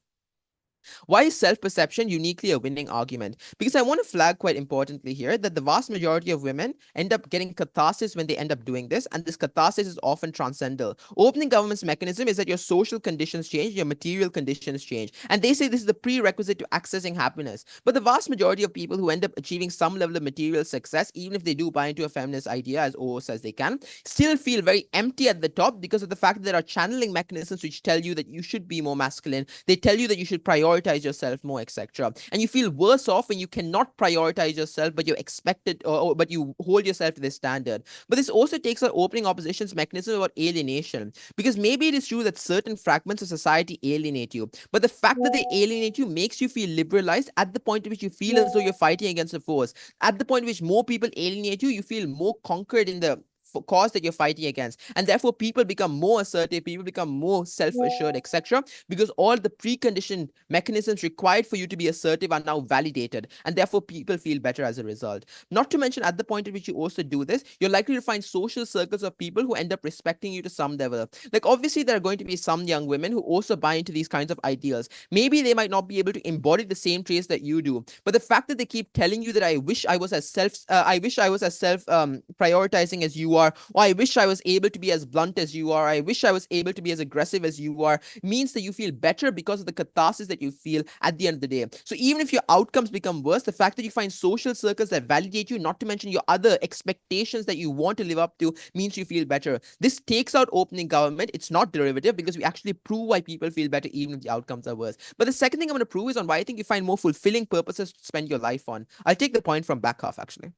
Why is self-perception uniquely a winning argument? Because I want to flag quite importantly here that the vast majority of women end up getting catharsis when they end up doing this, and this catharsis is often transcendental. Opening government's mechanism is that your social conditions change, your material conditions change, and they say this is the prerequisite to accessing happiness. But the vast majority of people who end up achieving some level of material success, even if they do buy into a feminist idea, as OO says they can, still feel very empty at the top because of the fact that there are channeling mechanisms which tell you that you should be more masculine. They tell you that you should prioritize yourself more, etc. And you feel worse off when you cannot prioritize yourself, but you're expected, but you hold yourself to this standard. But this also takes out opening opposition's mechanism about alienation, because maybe it is true that certain fragments of society alienate you, but the fact that they alienate you makes you feel liberalized at the point at which you feel as though you're fighting against a force. At the point at which more people alienate you, you feel more conquered in the cause that you're fighting against, and therefore people become more assertive, people become more self-assured, etc., because all the preconditioned mechanisms required for you to be assertive are now validated, and therefore people feel better as a result. Not to mention, at the point at which you also do this, you're likely to find social circles of people who end up respecting you to some level. Like, obviously there are going to be some young women who also buy into these kinds of ideals. Maybe they might not be able to embody the same traits that you do, but the fact that they keep telling you that I wish I was as self prioritizing as you are, or I wish I was able to be as blunt as you are, I wish I was able to be as aggressive as you are, means that you feel better because of the catharsis that you feel at the end of the day. So even if your outcomes become worse, the fact that you find social circles that validate you, not to mention your other expectations that you want to live up to, means you feel better. This takes out opening government. It's not derivative, because we actually prove why people feel better even if the outcomes are worse. But the second thing I'm going to prove is on why I think you find more fulfilling purposes to spend your life on. I'll take the point from back half, actually.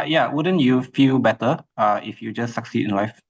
Yeah, wouldn't you feel better if you just succeed in life?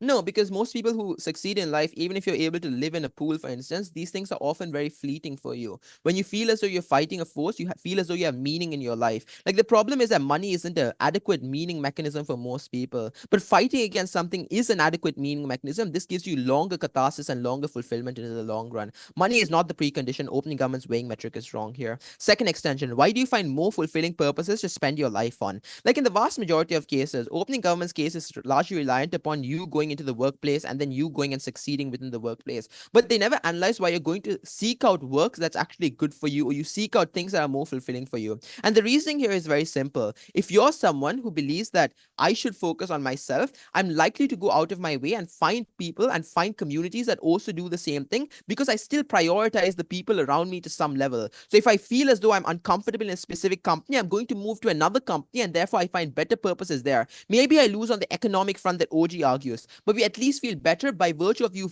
No, because most people who succeed in life, even if you're able to live in a pool, for instance, these things are often very fleeting for you. When you feel as though you're fighting a force, you feel as though you have meaning in your life. Like, the problem is that money isn't an adequate meaning mechanism for most people. But fighting against something is an adequate meaning mechanism. This gives you longer catharsis and longer fulfillment in the long run. Money is not the precondition. Opening government's weighing metric is wrong here. Second extension, why do you find more fulfilling purposes to spend your life on? Like, in the vast majority of cases, opening government's case is largely reliant upon you going into the workplace and then you going and succeeding within the workplace. But they never analyze why you're going to seek out work that's actually good for you, or you seek out things that are more fulfilling for you. And the reasoning here is very simple. If you're someone who believes that I should focus on myself, I'm likely to go out of my way and find people and find communities that also do the same thing, because I still prioritize the people around me to some level. So if I feel as though I'm uncomfortable in a specific company, I'm going to move to another company, and therefore I find better purposes there. Maybe I lose on the economic front that OG argues, but we at least feel better by virtue of you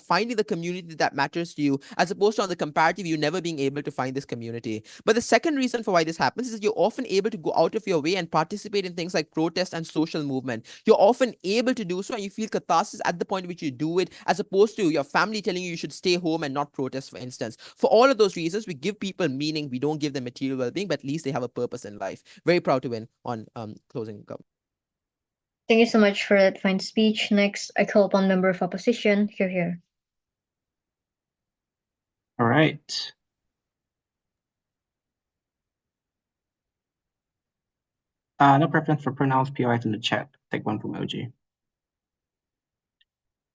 finding the community that matters to you, as opposed to on the comparative you never being able to find this community. But the second reason for why this happens is that you're often able to go out of your way and participate in things like protest and social movement. You're often able to do so, and you feel catharsis at the point at which you do it, as opposed to your family telling you should stay home and not protest, for instance. For all of those reasons, we give people meaning. We don't give them material well-being, but at least they have a purpose in life. Very proud to win on closing. Thank you so much for that fine speech. Next, I call upon member of opposition. Here, here. All right. No preference for pronouns, POIs in the chat. Take one from LG.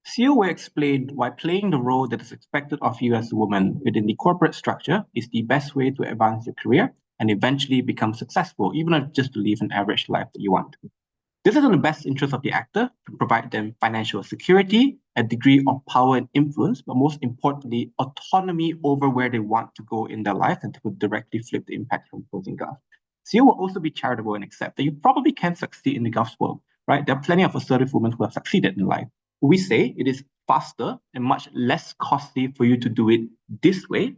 CEO will explain why playing the role that is expected of you as a woman within the corporate structure is the best way to advance your career and eventually become successful, even if just to live an average life that you want. This is in the best interest of the actor to provide them financial security, a degree of power and influence, but most importantly, autonomy over where they want to go in their life and to directly flip the impact from closing Gulf. CEO will also be charitable and accept that you probably can succeed in the Gulf world, right? There are plenty of assertive women who have succeeded in life. We say it is faster and much less costly for you to do it this way.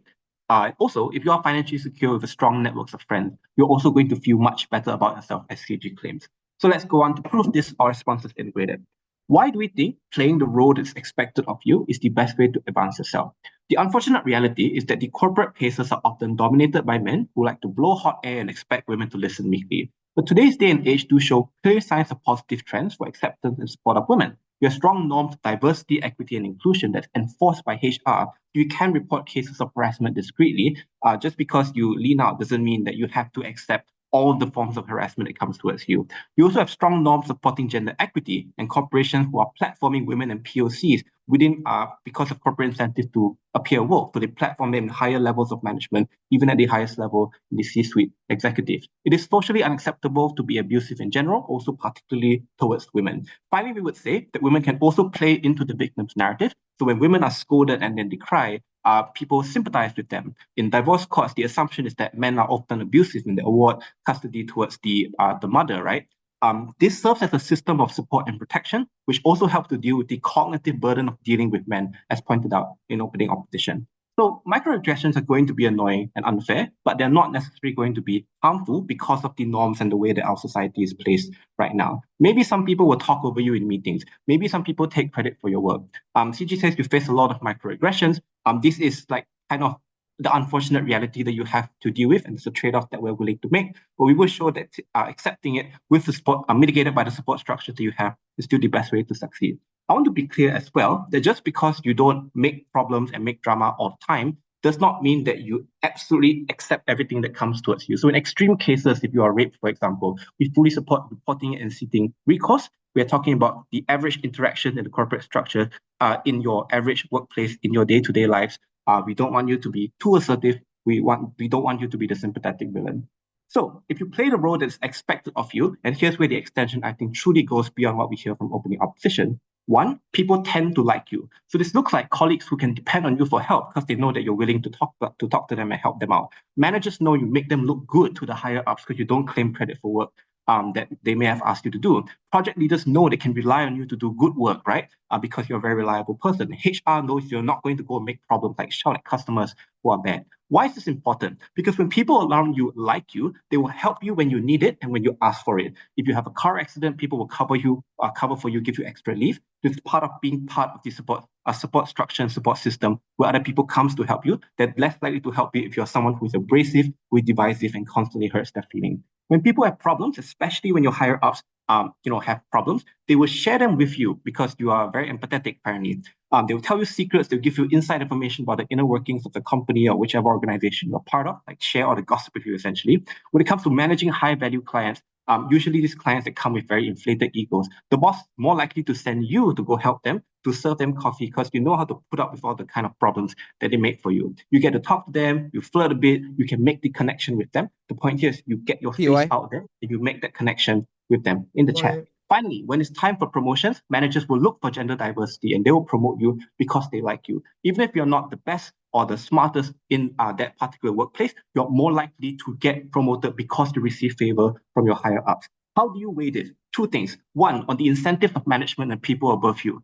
Also, if you are financially secure with a strong networks of friends, you're also going to feel much better about yourself, as CG claims. So let's go on to prove this. Our response is integrated. Why do we think playing the role that's expected of you is the best way to advance yourself? The unfortunate reality is that the corporate paces are often dominated by men who like to blow hot air and expect women to listen meekly. But today's day and age do show clear signs of positive trends for acceptance and support of women. We have strong norms of diversity, equity, and inclusion that's enforced by HR. You can report cases of harassment discreetly. Just because you lean out doesn't mean that you have to accept all the forms of harassment that comes towards you. You also have strong norms supporting gender equity and corporations who are platforming women and POCs within because of corporate incentives to appear woke. So they platform them in higher levels of management, even at the highest level in the C-suite executives. It is socially unacceptable to be abusive in general, also particularly towards women. Finally, we would say that women can also play into the victim's narrative. So when women are scolded and then they cry, people sympathize with them. In divorce courts, the assumption is that men are often abusive and they award custody towards the mother, right? This serves as a system of support and protection, which also helps to deal with the cognitive burden of dealing with men, as pointed out in opening opposition. So microaggressions are going to be annoying and unfair, but they're not necessarily going to be harmful because of the norms and the way that our society is placed right now. Maybe some people will talk over you in meetings. Maybe some people take credit for your work. CG says you face a lot of microaggressions. This is like kind of the unfortunate reality that you have to deal with, and it's a trade-off that we're willing to make. But we will show that accepting it with the support, mitigated by the support structure that you have, is still the best way to succeed. I want to be clear as well that just because you don't make problems and make drama all the time does not mean that you absolutely accept everything that comes towards you. So in extreme cases, if you are raped, for example, we fully support reporting it and seeking recourse. We are talking about the average interaction in the corporate structure in your average workplace, in your day-to-day lives. We don't want you to be too assertive. We don't want you to be the sympathetic villain. So if you play the role that's expected of you, and here's where the extension, I think, truly goes beyond what we hear from opening opposition. One, people tend to like you. So this looks like colleagues who can depend on you for help because they know that you're willing to talk to them and help them out. Managers know you make them look good to the higher ups because you don't claim credit for work that they may have asked you to do. Project leaders know they can rely on you to do good work, right? Because you're a very reliable person. HR knows you're not going to go and make problems like shout at customers who are bad. Why is this important? Because when people around you like you, they will help you when you need it and when you ask for it. If you have a car accident, people will cover for you, give you extra leave. This is part of being part of the support structure and support system where other people comes to help you. They're less likely to help you if you're someone who is abrasive, who is divisive, and constantly hurts their feelings. When people have problems, especially when your higher ups have problems, they will share them with you because you are very empathetic, apparently. They will tell you secrets, they'll give you inside information about the inner workings of the company or whichever organization you're part of, like share all the gossip with you, essentially. When it comes to managing high-value clients, usually these clients that come with very inflated egos, the boss is more likely to send you to go help them, to serve them coffee, because you know how to put up with all the kind of problems that they make for you. You get to talk to them, you flirt a bit, you can make the connection with them. The point here is you get your face POI. out there and you make that connection with them in the chat. Right. Finally, when it's time for promotions, managers will look for gender diversity and they will promote you because they like you. Even if you're not the best or the smartest in that particular workplace, you're more likely to get promoted because you receive favor from your higher ups. How do you weigh this? Two things. One, on the incentive of management and people above you.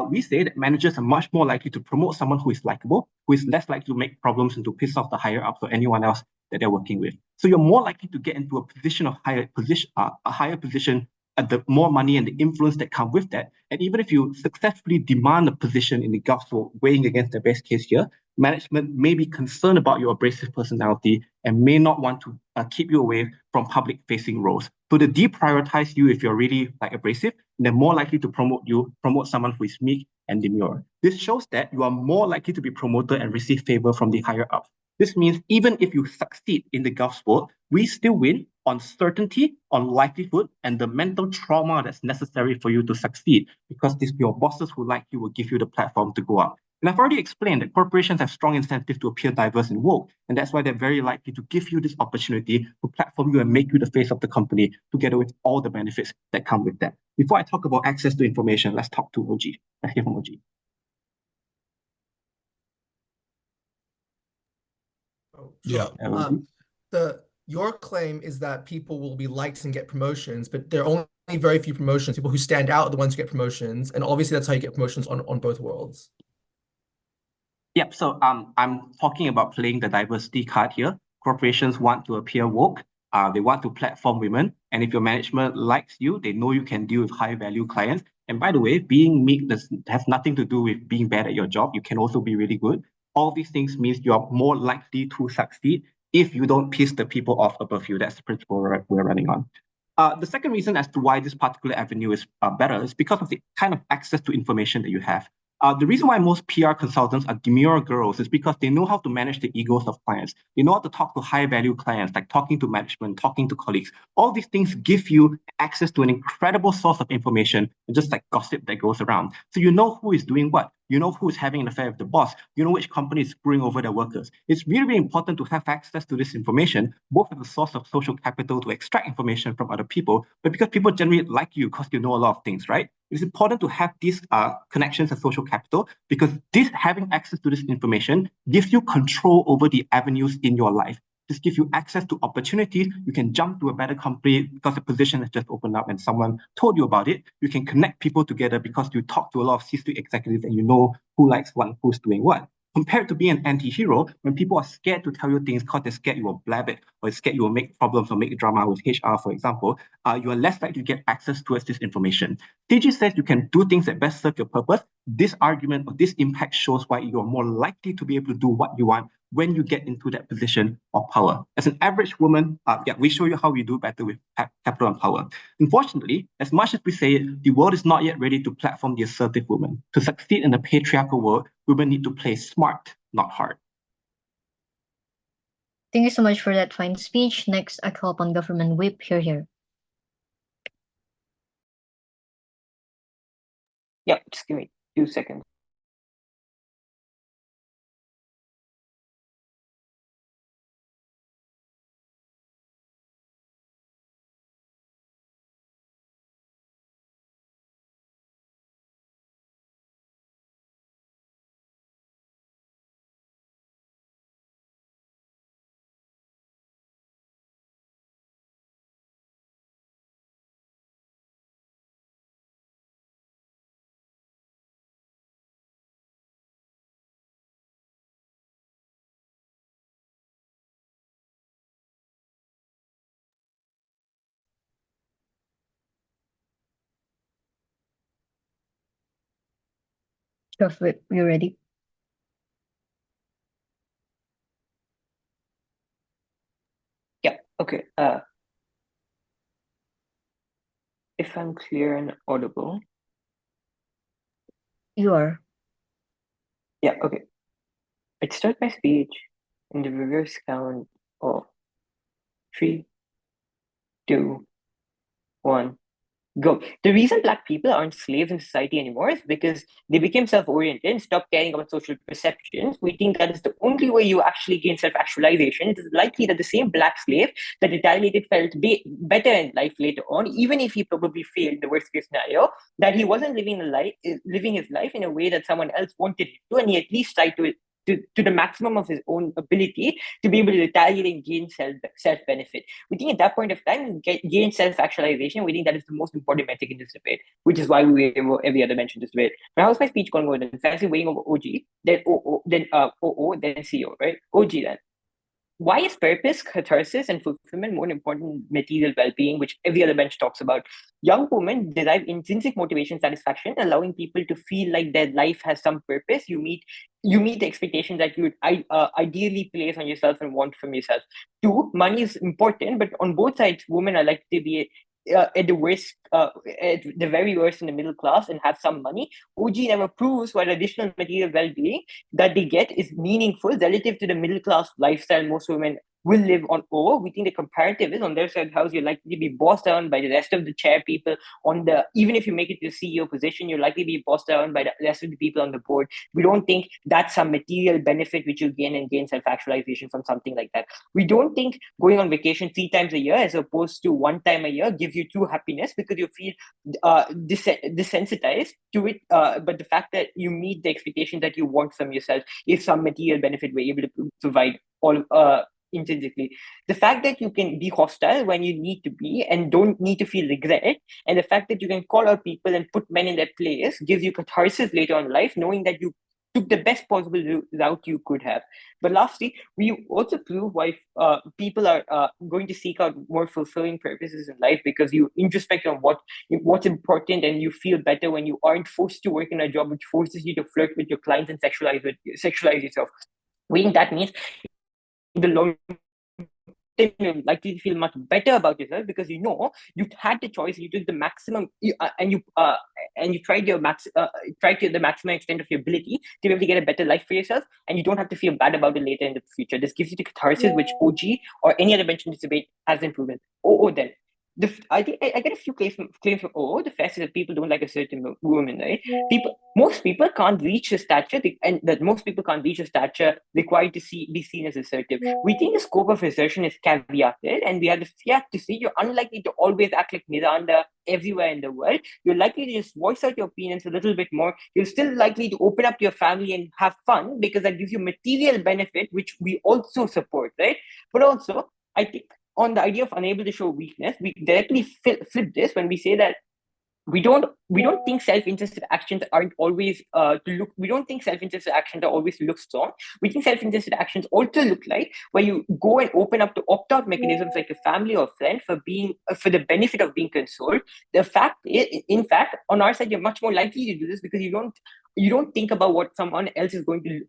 We say that managers are much more likely to promote someone who is likable, who is less likely to make problems and to piss off the higher ups or anyone else that they're working with. So you're more likely to get into a position of a higher position, the more money and the influence that come with that. And even if you successfully demand a position in the Gulf War, weighing against the best case here, management may be concerned about your abrasive personality and may not want to keep you away from public-facing roles. So they deprioritize you if you're really abrasive, and they're more likely to promote someone who is meek and demure. This shows that you are more likely to be promoted and receive favor from the higher ups. This means even if you succeed in the Gulf sport, we still win on certainty, on livelihood, and the mental trauma that's necessary for you to succeed, because your bosses who like you will give you the platform to go up. And I've already explained that corporations have strong incentive to appear diverse and woke, and that's why they're very likely to give you this opportunity to platform you and make you the face of the company, together with all the benefits that come with that. Before I talk about access to information, let's talk to OG. Let's hear from OG. Oh, Yeah. sure. Your claim is that people will be liked and get promotions, but there are only very few promotions. People who stand out are the ones who get promotions, and obviously that's how you get promotions on both worlds. Yep. So I'm talking about playing the diversity card here. Corporations want to appear woke. They want to platform women, and if your management likes you, they know you can deal with high value clients. And by the way, being meek has nothing to do with being bad at your job. You can also be really good. All these things means you are more likely to succeed if you don't piss the people off above you. That's the principle we're running on. The second reason as to why this particular avenue is better is because of the kind of access to information that you have. The reason why most PR consultants are demure girls is because they know how to manage the egos of clients. They know how to talk to high value clients, like talking to management, talking to colleagues. All these things give you access to an incredible source of information, just like gossip that goes around. So you know who is doing what. You know who is having an affair with the boss. You know which company is screwing over their workers. It's really, really important to have access to this information, both as a source of social capital to extract information from other people, but because people generally like you because you know a lot of things, right? It's important to have these connections as social capital, because having access to this information gives you control over the avenues in your life. This gives you access to opportunities. You can jump to a better company because the position has just opened up and someone told you about it. You can connect people together because you talk to a lot of C-suite executives and you know who likes what and who's doing what. Compared to being an anti-hero, when people are scared to tell you things because they're scared you will blab it, or scared you will make problems or make drama with HR, for example, you are less likely to get access towards this information. TG says you can do things that best serve your purpose. This argument or this impact shows why you're more likely to be able to do what you want when you get into that position of power. As an average woman, we show you how we do better with capital and power. Unfortunately, as much as we say it, the world is not yet ready to platform the assertive woman. To succeed in a patriarchal world, women need to play smart, not hard. Thank you so much for that fine speech. Next, I call upon Government Whip. Here. Yeah, just give me 2 seconds. Gov Whip, you ready? Yeah, okay. If I'm clear and audible. You are. Yeah, okay. I'd start my speech in the reverse count of 3, 2, 1. Go. The reason Black people aren't slaves in society anymore is because they became self-oriented and stopped caring about social perceptions. We think that is the only way you actually gain self-actualization. It is likely that the same Black slave that retaliated felt better in life later on, even if he probably failed the worst-case scenario, that he wasn't living his life in a way that someone else wanted him to, and he at least tried to the maximum of his own ability to be able to retaliate and gain self-benefit. We think at that point of time, gain self-actualization, we think that is the most important metric in this debate, which is why we every other mentioned this debate. But how's my speech going on? Fancy weighing over OG, then OO, then OO, then CEO, right? OG then. Why is purpose, catharsis, and fulfillment more important than material well-being, which every other bench talks about? Young women derive intrinsic motivation, satisfaction, allowing people to feel like their life has some purpose. You meet the expectations that you would ideally place on yourself and want from yourself. 2, money is important, but on both sides, women are likely to be at the worst, at the very worst in the middle class and have some money. OG never proves what additional material well-being that they get is meaningful relative to the middle class lifestyle most women will live on O. We think the comparative is on their side house, you're likely to be bossed around by the rest of the chair people even if you make it to the CEO position, you're likely to be bossed around by the rest of the people on the board. We don't think that's some material benefit which you gain and gain self-actualization from something like that. We don't think going on vacation 3 times a year as opposed to 1 time a year gives you true happiness because you feel desensitized to it. But the fact that you meet the expectations that you want from yourself is some material benefit we're able to provide all intrinsically. The fact that you can be hostile when you need to be and don't need to feel regret, and the fact that you can call out people and put men in their place gives you catharsis later on in life, knowing that you took the best possible route you could have. But lastly, we also prove why people are going to seek out more fulfilling purposes in life, because you introspect on what's important, and you feel better when you aren't forced to work in a job which forces you to flirt with your clients and sexualize yourself. We think that means in the long term, you're likely to feel much better about yourself because you know you had the choice, you took the maximum, and you tried to the maximum extent of your ability to be able to get a better life for yourself, and you don't have to feel bad about it later in the future. This gives you the catharsis which OG or any other bench in this debate hasn't proven. Then. I think I get a few claims from the first is that people don't like a certain woman, right? Most people can't reach a stature, and that most people can't reach a stature required to be seen as assertive. We think the scope of assertion is caveated, and we have the fiat to see you're unlikely to always act like Miranda everywhere in the world. You're likely to just voice out your opinions a little bit more. You're still likely to open up to your family and have fun because that gives you material benefit, which we also support, right? But also, I think on the idea of unable to show weakness, we directly flip this when we say that we don't think self-interested actions aren't always we don't think self-interested actions are always to look strong. We think self-interested actions also look like where you go and open up to opt-out mechanisms like a family or friend for the benefit of being consoled. The fact is, in fact, on our side, you're much more likely to do this because you don't think about what someone else is going to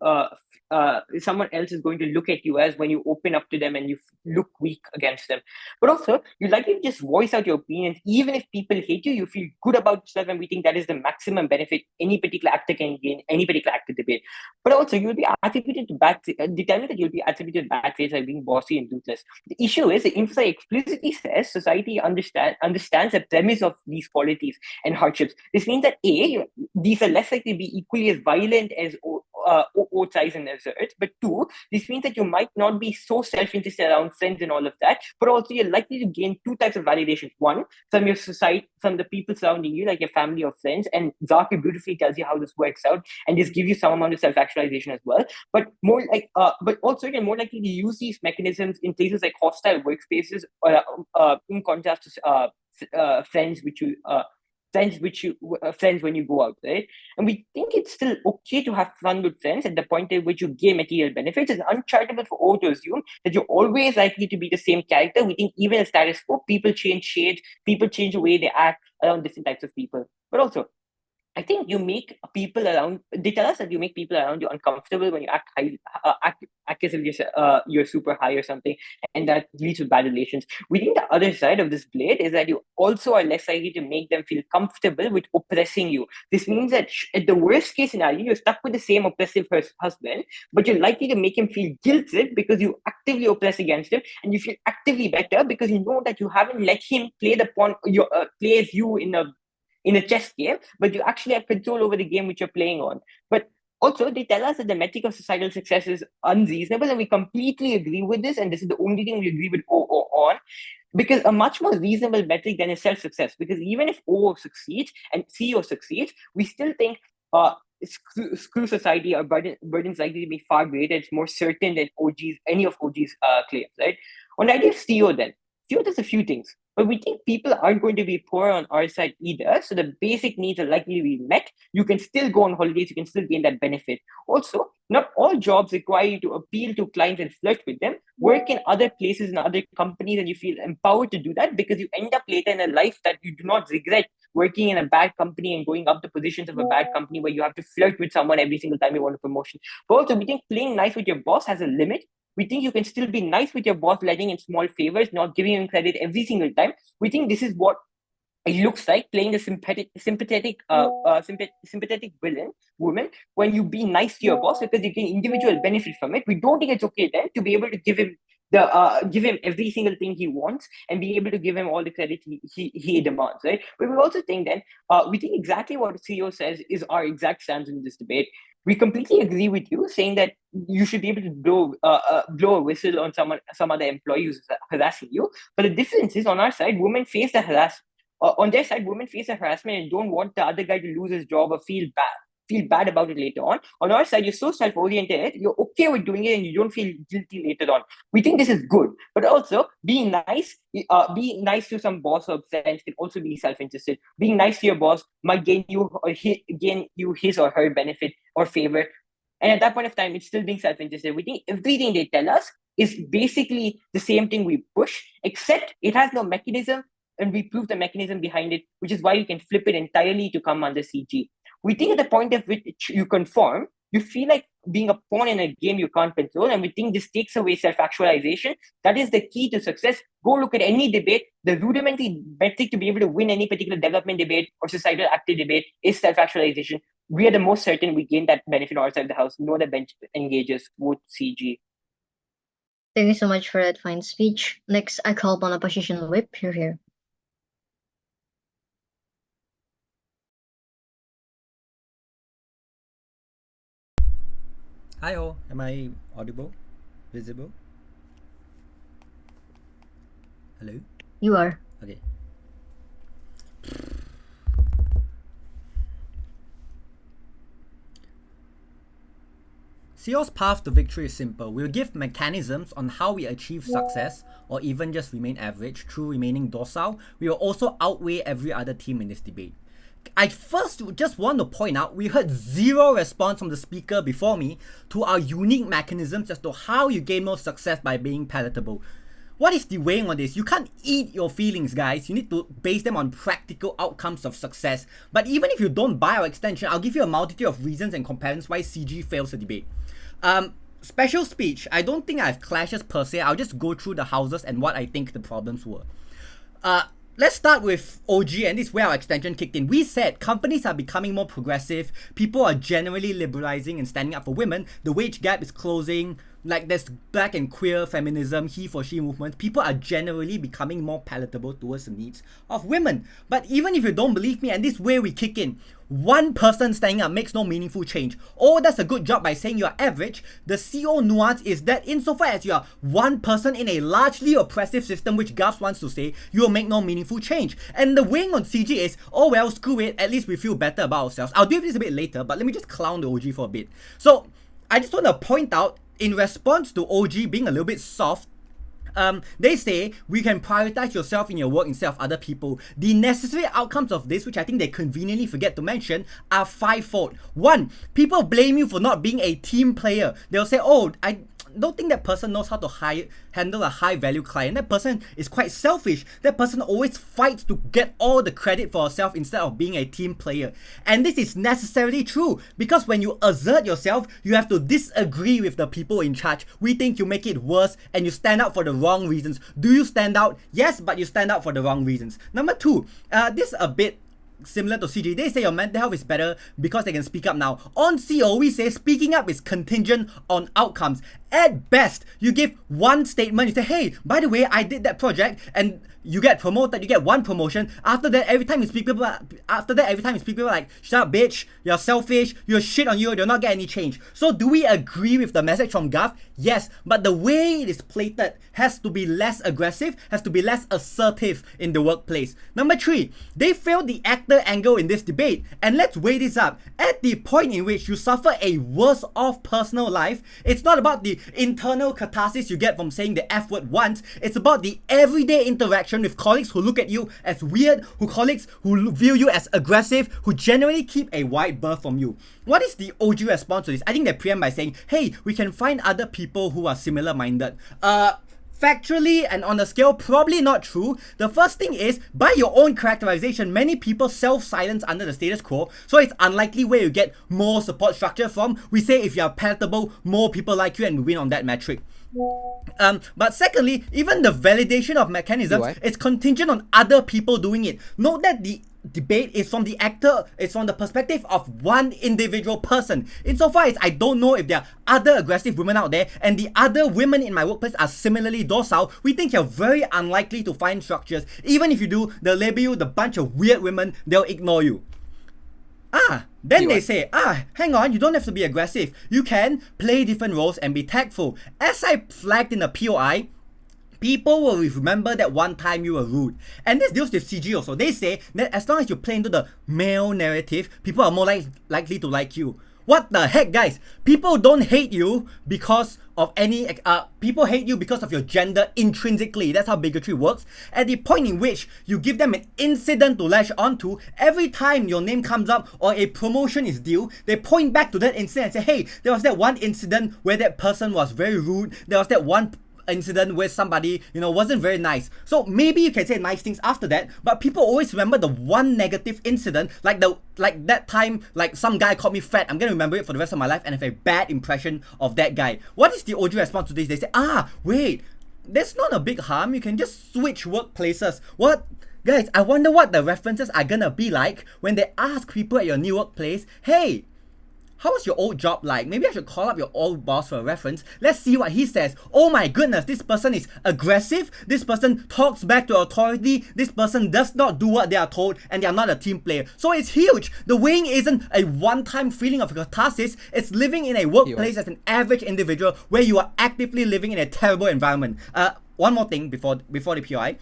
look at you as when you open up to them and you look weak against them. But also, you likely to just voice out your opinions. Even if people hate you, you feel good about yourself, and we think that is the maximum benefit any particular actor can gain, any particular actor debate. But also, you'll be attributed to determined that you'll be attributed to bad traits like being bossy and ruthless. The issue is the info explicitly says society understands the premise of these qualities and hardships. This means that these are less likely to be equally as violent as size and asserts, but 2, this means that you might not be so self-interested around friends and all of that, but also you're likely to gain 2 types of validation. 1, from your society, from the people surrounding you, like your family or friends, and Zaki beautifully tells you how this works out, and this gives you some amount of self-actualization as well. But but also you're more likely to use these mechanisms in places like hostile workspaces, in contrast to friends when you go out, right? And we think it's still okay to have fun with friends at the point at which you gain material benefits. It's uncharitable for all to assume that you're always likely to be the same character. We think even in status quo, people change shades, people change the way they act around different types of people. But also, I think they tell us that you make people around you uncomfortable when you act as if you're super high or something, and that leads to bad relations. We think the other side of this blade is that you also are less likely to make them feel comfortable with oppressing you. This means that at the worst case scenario, you're stuck with the same oppressive husband, but you're likely to make him feel guilted because you actively oppress against him, and you feel actively better because you know that you haven't let him play play as you in a chess game, but you actually have control over the game which you're playing on. But also, they tell us that the metric of societal success is unreasonable, and we completely agree with this, and this is the only thing we agree with OO on, because a much more reasonable metric than is self-success, because even if OO succeeds and CEO succeeds, we still think screw society or burden's likely to be far greater. It's more certain than any of OG's claims, right? On the idea of CEO then, CEO does a few things. But we think people aren't going to be poor on our side either. So the basic needs are likely to be met. You can still go on holidays. You can still gain that benefit. Also, not all jobs require you to appeal to clients and flirt with them. Work in other places and other companies, and you feel empowered to do that because you end up later in a life that you do not regret working in a bad company and going up the positions of a bad company where you have to flirt with someone every single time you want a promotion. But also, we think playing nice with your boss has a limit. We think you can still be nice with your boss, letting in small favors, not giving him credit every single time. We think this is what it looks like playing the sympathetic woman when you be nice to your boss because you gain individual benefit from it. We don't think it's okay then to be able to give him give him every single thing he wants and be able to give him all the credit he demands, right? But we also think then, we think exactly what CEO says is our exact stance in this debate. We completely agree with you, saying that you should be able to blow a whistle on some other employee who's harassing you. But the difference is, on our side, women face the on their side, women face the harassment and don't want the other guy to lose his job or feel bad about it later on. On our side, you're so self-oriented, you're okay with doing it and you don't feel guilty later on. We think this is good, but also being nice to some boss or friends can also be self-interested. Being nice to your boss might gain you his or her benefit or favor. And at that point of time, it's still being self-interested. We think everything they tell us is basically the same thing we push, except it has no mechanism, and we prove the mechanism behind it, which is why you can flip it entirely to come under CG. We think at the point at which you conform, you feel like being a pawn in a game you can't control, and we think this takes away self-actualization. That is the key to success. Go look at any debate. The rudimentary metric to be able to win any particular development debate or societal active debate is self-actualization. We are the most certain we gain that benefit outside the house. No other bench engages. Vote CG. Thank you so much for that fine speech. Next, I call upon opposition whip. You're here. Hi all, am I audible? Visible? Hello? You are. Okay. CEO's path to victory is simple. We'll give mechanisms on how we achieve success or even just remain average through remaining docile. We will also outweigh every other team in this debate. I first just want to point out we heard zero response from the speaker before me to our unique mechanisms as to how you gain more success by being palatable. What is the weighing on this? You can't eat your feelings, guys. You need to base them on practical outcomes of success. But even if you don't buy our extension, I'll give you a multitude of reasons and comparisons why CG fails the debate. Special speech. I don't think I have clashes per se. I'll just go through the houses and what I think the problems were. Let's start with OG, and this is where our extension kicked in. We said companies are becoming more progressive, people are generally liberalizing and standing up for women, the wage gap is closing, like there's black and queer feminism, he for she movement. People are generally becoming more palatable towards the needs of women. But even if you don't believe me, and this is where we kick in, one person standing up makes no meaningful change. Or does a good job by saying you're average. The CO nuance is that insofar as you are one person in a largely oppressive system, which Gus wants to say, you will make no meaningful change. And the weighing on CG is, oh well, screw it, at least we feel better about ourselves. I'll do this a bit later, but let me just clown the OG for a bit. So I just want to point out, in response to OG being a little bit soft, they say we can prioritize yourself in your work instead of other people. The necessary outcomes of this, which I think they conveniently forget to mention, are fivefold. One, people blame you for not being a team player. They'll say, oh, I don't think that person knows how to handle a high value client. That person is quite selfish. That person always fights to get all the credit for herself instead of being a team player. And this is necessarily true because when you assert yourself, you have to disagree with the people in charge. We think you make it worse and you stand out for the wrong reasons. Do you stand out? Yes, but you stand out for the wrong reasons. Number two, this is a bit similar to CG. They say your mental health is better because they can speak up now. On CO, we say speaking up is contingent on outcomes. At best, you give one statement, you say, hey, by the way, I did that project, and you get promoted, you get one promotion. After that, every time you speak, people are like, shut up, bitch, you're selfish, you're shit on you'll not get any change. So do we agree with the message from Gov? Yes, but the way it is plated has to be less aggressive, has to be less assertive in the workplace. Number three, they failed the actor angle in this debate. And let's weigh this up. At the point in which you suffer a worse off personal life, it's not about the internal catharsis you get from saying the F word once. It's about the everyday interaction with colleagues who look at you as weird, colleagues who view you as aggressive, who generally keep a wide berth from you. What is the OG response to this? I think they preempt by saying, hey, we can find other people who are similar minded. Factually and on a scale, probably not true. The first thing is, by your own characterization, many people self-silence under the status quo, so it's unlikely where you get more support structure from. We say if you are palatable, more people like you and we win on that metric. But secondly, even the validation of mechanisms is contingent on other people doing it. Note that the debate is from the actor, it's from the perspective of one individual person. Insofar as I don't know if there are other aggressive women out there and the other women in my workplace are similarly docile, we think you're very unlikely to find structures. Even if you do, they'll label you the bunch of weird women, they'll ignore you. Then they say, hang on, you don't have to be aggressive. You can play different roles and be tactful. As I flagged in the POI, people will remember that one time you were rude. And this deals with CG also. They say that as long as you play into the male narrative, people are more likely to like you. What the heck, guys? People don't hate you because of any... people hate you because of your gender intrinsically. That's how bigotry works. At the point in which you give them an incident to latch onto, every time your name comes up or a promotion is due, they point back to that incident and say, hey, there was that one incident where that person was very rude. There was that one incident where somebody, wasn't very nice. So maybe you can say nice things after that, but people always remember the one negative incident, like that time, like some guy called me fat. I'm gonna remember it for the rest of my life and have a bad impression of that guy. What is the OG response to this? They say, wait, that's not a big harm. You can just switch workplaces. What? Guys, I wonder what the references are gonna be like when they ask people at your new workplace, hey, how was your old job like? Maybe I should call up your old boss for a reference. Let's see what he says. Oh my goodness, this person is aggressive. This person talks back to authority. This person does not do what they are told, and they are not a team player. So it's huge. The weighing isn't a one-time feeling of catharsis. It's living in a workplace as an average individual where you are actively living in a terrible environment. One more thing before the POI.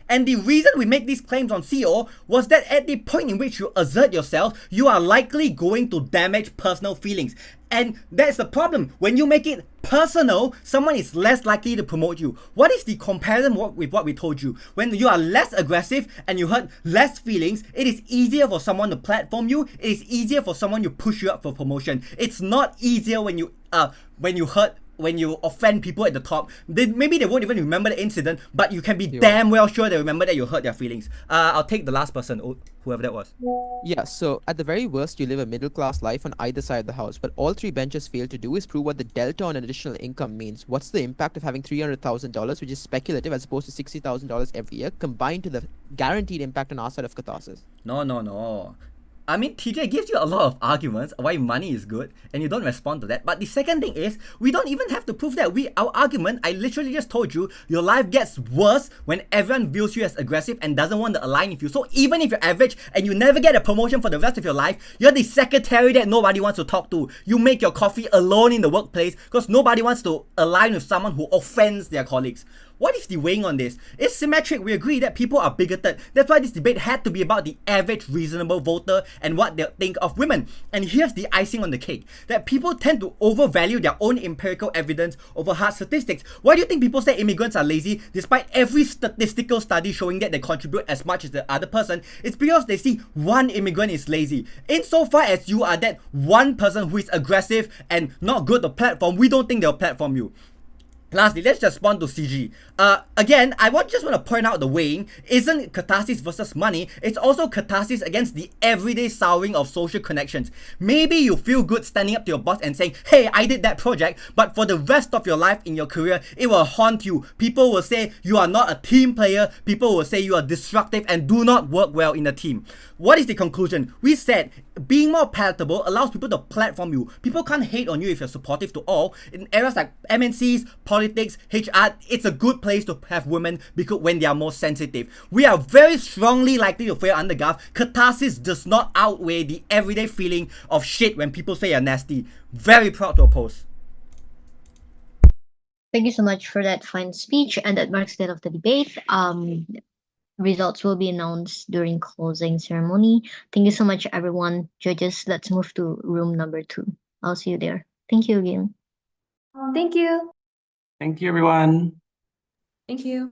And the reason we make these claims on CO was that at the point in which you assert yourself, you are likely going to damage personal feelings. And that's the problem. When you make it personal, someone is less likely to promote you. What is the comparison with what we told you? When you are less aggressive and you hurt less feelings, it is easier for someone to platform you. It is easier for someone to push you up for promotion. It's not easier when you offend people at the top. Maybe they won't even remember the incident, but you can be damn well sure they remember that you hurt their feelings. I'll take the last person, whoever that was. Yeah, so at the very worst, you live a middle-class life on either side of the house, but all three benches fail to do is prove what the delta on additional income means. What's the impact of having $300,000, which is speculative, as opposed to $60,000 every year, combined to the guaranteed impact on our side of catharsis? No. I mean, TJ gives you a lot of arguments why money is good, and you don't respond to that. But the second thing is, we don't even have to prove that. Our argument, I literally just told you, your life gets worse when everyone views you as aggressive and doesn't want to align with you. So even if you're average and you never get a promotion for the rest of your life, you're the secretary that nobody wants to talk to. You make your coffee alone in the workplace because nobody wants to align with someone who offends their colleagues. What is the weighing on this? It's symmetric. We agree that people are bigoted. That's why this debate had to be about the average reasonable voter and what they think of women. And here's the icing on the cake, that people tend to overvalue their own empirical evidence over hard statistics. Why do you think people say immigrants are lazy despite every statistical study showing that they contribute as much as the other person? It's because they see one immigrant is lazy. Insofar as you are that one person who is aggressive and not good to platform, we don't think they'll platform you. Lastly, let's just respond to CG. Again, I just want to point out the weighing isn't catharsis versus money. It's also catharsis against the everyday souring of social connections. Maybe you feel good standing up to your boss and saying, hey, I did that project, but for the rest of your life in your career, it will haunt you. People will say you are not a team player. People will say you are destructive and do not work well in a team. What is the conclusion? We said being more palatable allows people to platform you. People can't hate on you if you're supportive to all. In areas like MNCs, politics, HR, it's a good place to have women because when they are more sensitive. We are very strongly likely to fail under Garth. Catharsis does not outweigh the everyday feeling of shit when people say you're nasty. Very proud to oppose. Thank you so much for that fine speech, and that marks the end of the debate. Results will be announced during closing ceremony. Thank you so much, everyone. Judges, let's move to room number 2. I'll see you there. Thank you again. Thank you. Thank you, everyone. Thank you.